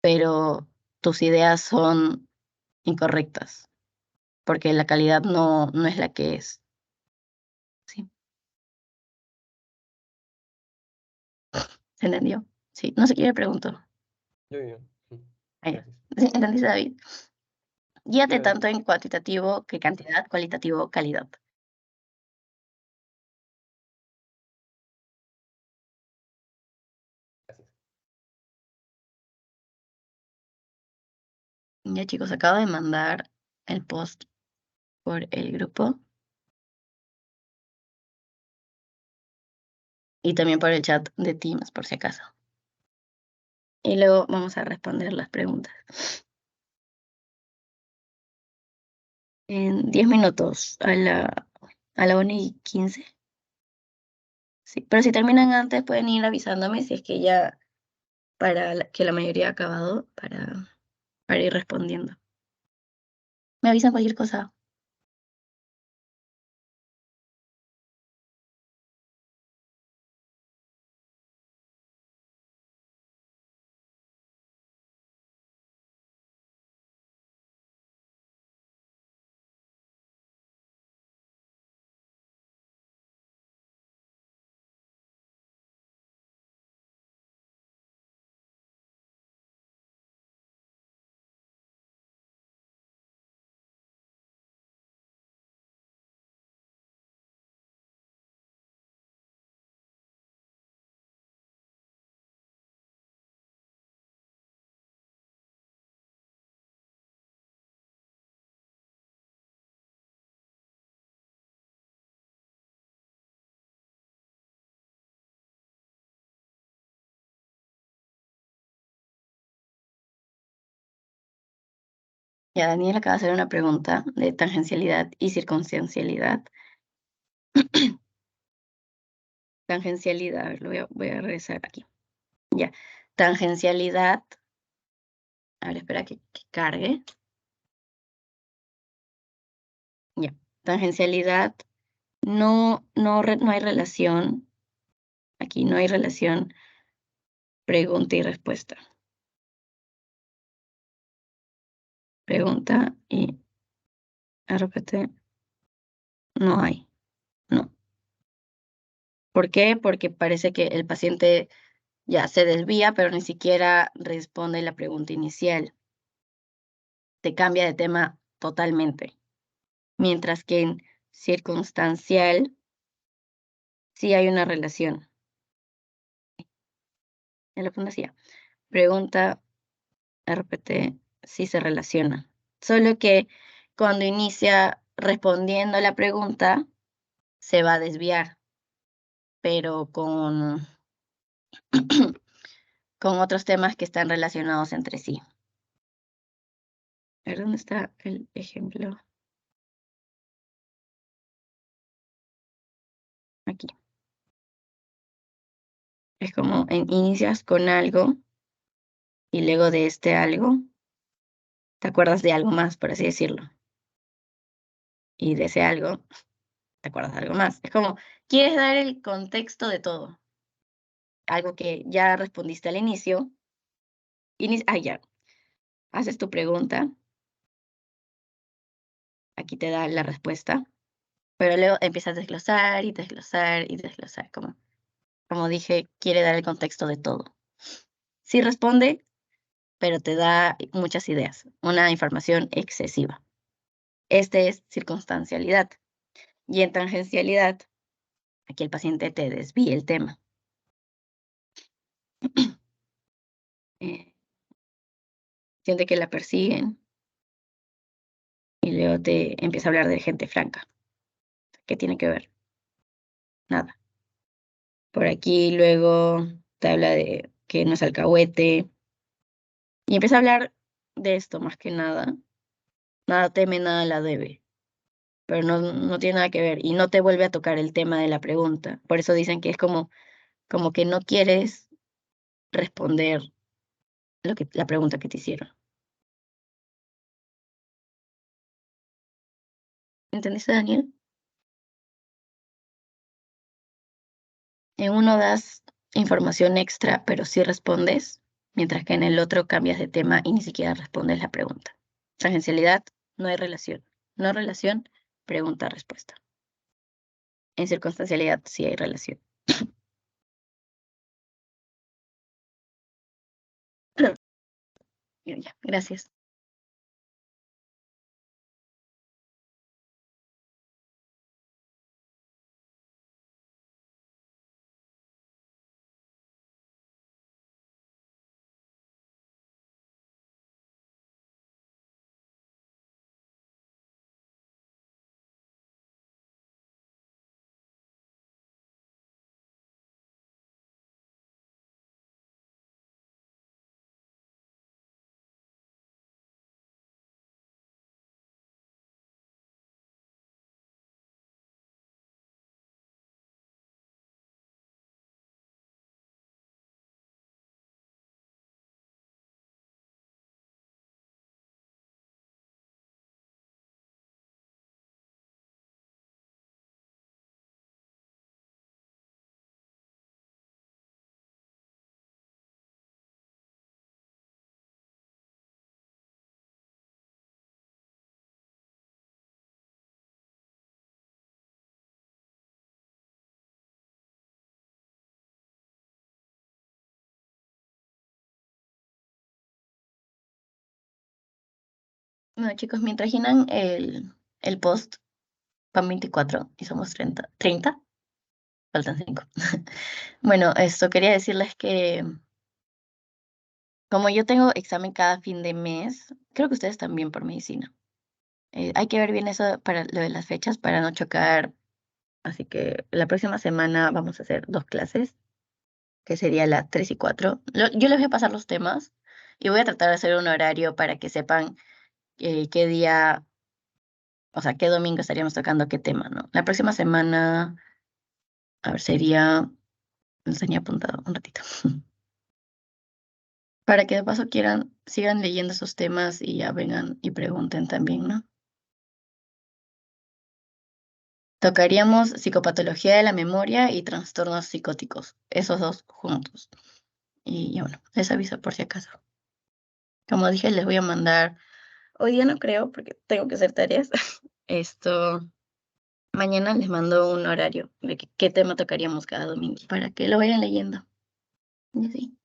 pero tus ideas son incorrectas, porque la calidad no es la que es. ¿Sí? ¿Se entendió? Sí, no sé quién me preguntó. Yo. Ah, ya. Gracias. ¿Sí? ¿Entendiste, David? Guíate Ya, tanto en cuantitativo que cantidad, cualitativo, calidad. gracias. Ya, chicos, acabo de mandar el post por el grupo y también por el chat de Teams, por si acaso. Y luego vamos a responder las preguntas. En 10 minutos, a la 1:15. Sí, pero si terminan antes, pueden ir avisándome si es que ya, que la mayoría ha acabado, para ir respondiendo. Me avisan cualquier cosa. Ya, Daniel acaba de hacer una pregunta de tangencialidad y circunstancialidad. Tangencialidad, a ver, voy a regresar aquí. Ya, tangencialidad. A ver, espera que cargue. Ya, tangencialidad, no hay relación. Aquí no hay relación pregunta y respuesta. Pregunta y RPT no hay. No. ¿Por qué? Porque parece que el paciente ya se desvía, pero ni siquiera responde la pregunta inicial. Te cambia de tema totalmente. Mientras que en circunstancial sí hay una relación. En la fantasía. Pregunta RPT sí se relaciona. Solo que cuando inicia respondiendo la pregunta, se va a desviar, pero con otros temas que están relacionados entre sí. A ver, ¿dónde está el ejemplo? Aquí. Es como inicias con algo y luego de este algo te acuerdas de algo más, por así decirlo. Y de ese algo te acuerdas de algo más. Es como, quieres dar el contexto de todo. Algo que ya respondiste al inicio. Ya. Haces tu pregunta. Aquí te da la respuesta. Pero luego empiezas a desglosar y desglosar y desglosar. Como dije, quiere dar el contexto de todo. Sí responde, pero te da muchas ideas. Una información excesiva. Este es circunstancialidad. Y en tangencialidad, aquí el paciente te desvía el tema. Siente que la persiguen y luego te empieza a hablar de gente franca. ¿Qué tiene que ver? Nada. Por aquí luego te habla de que no es alcahuete y empieza a hablar de esto más que nada. Nada teme, nada la debe. Pero no tiene nada que ver y no te vuelve a tocar el tema de la pregunta. Por eso dicen que es como que no quieres responder la pregunta que te hicieron. ¿Entendiste, Daniel? En uno das información extra, pero sí respondes, mientras que en el otro cambias de tema y ni siquiera respondes la pregunta. Tangencialidad, no hay relación. No relación, pregunta-respuesta. En circunstancialidad sí hay relación. Ya, gracias. Bueno, chicos, mientras llenan el post, van 24 y somos 30. Faltan 5. Bueno, esto quería decirles que como yo tengo examen cada fin de mes, creo que ustedes también por medicina. Hay que ver bien eso para lo de las fechas para no chocar. Así que la próxima semana vamos a hacer 2 clases, que sería la 3 y 4. Yo les voy a pasar los temas y voy a tratar de hacer un horario para que sepan qué día, o sea, qué domingo estaríamos tocando qué tema, ¿no? La próxima semana, a ver, sería, lo tenía apuntado un ratito. Para que de paso sigan leyendo esos temas y ya vengan y pregunten también, ¿no? Tocaríamos psicopatología de la memoria y trastornos psicóticos, esos dos juntos. Y ya bueno, les aviso por si acaso. Como dije, les voy a mandar, hoy día no creo porque tengo que hacer tareas. Esto, mañana les mando un horario de qué tema tocaríamos cada domingo para que lo vayan leyendo. Y así.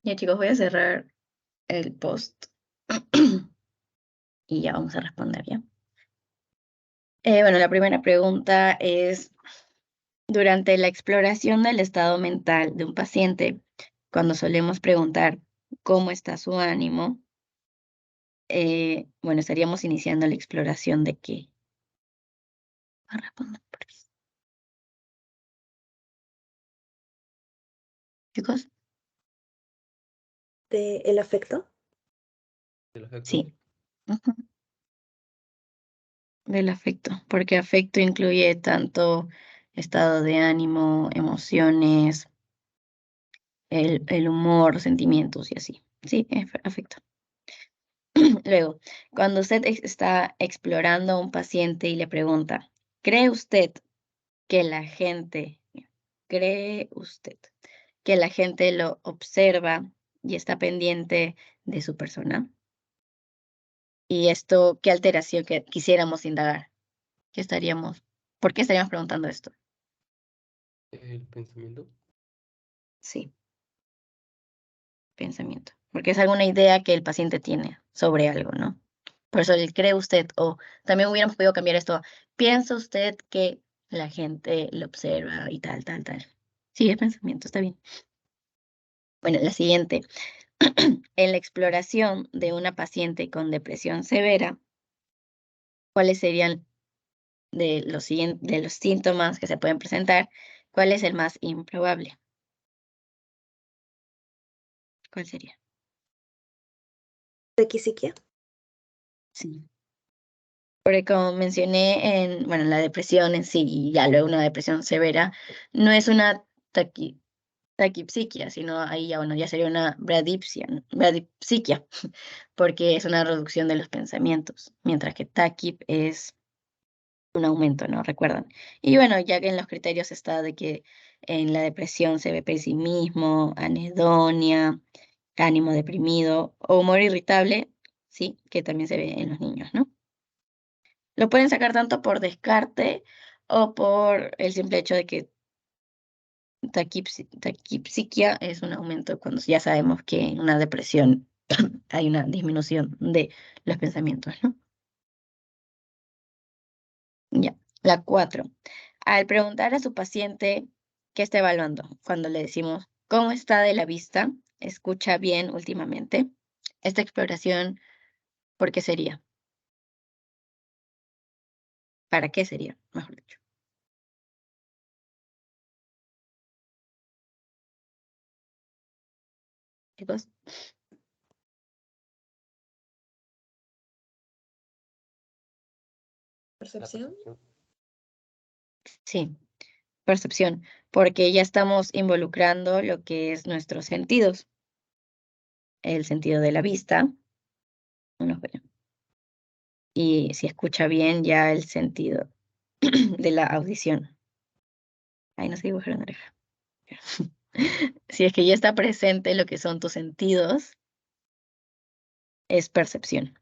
Ya chicos, voy a cerrar el post y ya vamos a responder, ¿ya? Bueno, la primera pregunta es, durante la exploración del estado mental de un paciente, cuando solemos preguntar cómo está su ánimo, bueno, estaríamos iniciando la exploración de qué. Ah, respondan, porfis. Chicos, ¿De el afecto? ¿El afecto? sí. Ujú. Del afecto, porque afecto incluye tanto estado de ánimo, emociones, el humor, sentimientos y así. Sí, afecto. Luego, cuando usted está explorando a un paciente y le pregunta, ¿cree usted que la gente, cree usted que la gente lo observa y está pendiente de su persona? Y esto, ¿qué alteración que quisiéramos indagar? ¿Por qué estaríamos preguntando esto? ¿El pensamiento? Sí, pensamiento. Porque es alguna idea que el paciente tiene sobre algo, ¿no? Por eso el cree usted, o también hubiéramos podido cambiar esto. ¿Piensa usted que la gente lo observa y tal, tal, tal? Sí, es pensamiento, está bien. Bueno, la siguiente. En la exploración de una paciente con depresión severa, ¿cuáles serían de de los síntomas que se pueden presentar? ¿Cuál es el más improbable? ¿Cuál sería? ¿Taquixiquia? Sí. Porque como mencioné bueno, la depresión en sí, y ya luego una depresión severa, no es una taquipsiquia, sino ahí ya, bueno, ya sería una bradipsiquia, porque es una reducción de los pensamientos, mientras que taquip es un aumento, ¿no? Recuerdan. Y bueno, ya que en los criterios está de que en la depresión se ve pesimismo, anedonia, ánimo deprimido o humor irritable, sí, que también se ve en los niños, ¿no? Lo pueden sacar tanto por descarte o por el simple hecho de que taquipsiquia es un aumento cuando ya sabemos que en una depresión hay una disminución de los pensamientos, ¿no? Ya. La 4. Al preguntar a su paciente qué está evaluando, cuando le decimos cómo está de la vista, escucha bien últimamente. Esta exploración, ¿por qué sería? ¿Para qué sería, mejor dicho? Chicos, La ¿Percepción? percepción. sí, percepción, porque ya estamos involucrando lo que es nuestros sentidos. El sentido de la vista, uno ve, y si escucha bien, ya el sentido de la audición. Ay, no sé dibujar una oreja. Si es que ya está presente lo que son tus sentidos, es percepción.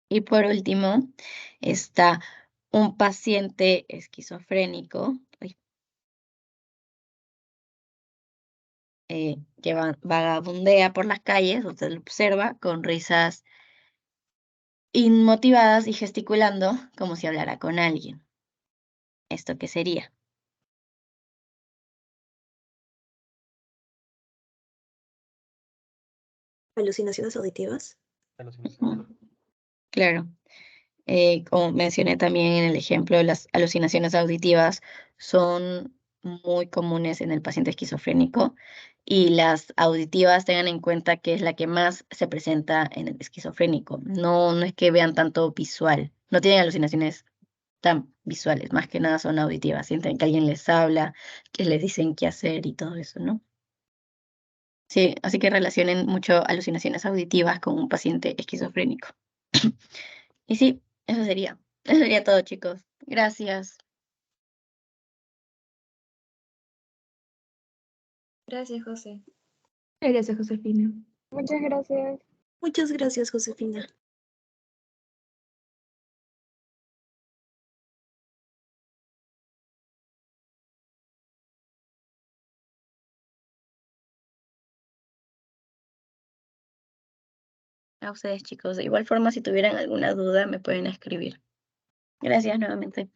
Y por último, está un paciente esquizofrénico, ay, que vagabundea por las calles, usted lo observa con risas inmotivadas y gesticulando como si hablara con alguien. ¿Esto qué sería? ¿Alucinaciones auditivas? Alucinación. Mm, claro. Como mencioné también en el ejemplo, las alucinaciones auditivas son muy comunes en el paciente esquizofrénico y las auditivas tengan en cuenta que es la que más se presenta en el esquizofrénico. No, no es que vean tanto visual, no tienen alucinaciones tan visuales, más que nada son auditivas, sienten que alguien les habla, que les dicen qué hacer y todo eso, ¿no? Sí, así que relacionen mucho alucinaciones auditivas con un paciente esquizofrénico. Y sí, eso sería. Eso sería todo, chicos. Gracias. Gracias, José. Gracias, Josefina. Muchas gracias. Muchas gracias, Josefina. A ustedes, chicos. De igual forma, si tuvieran alguna duda, me pueden escribir. Gracias nuevamente.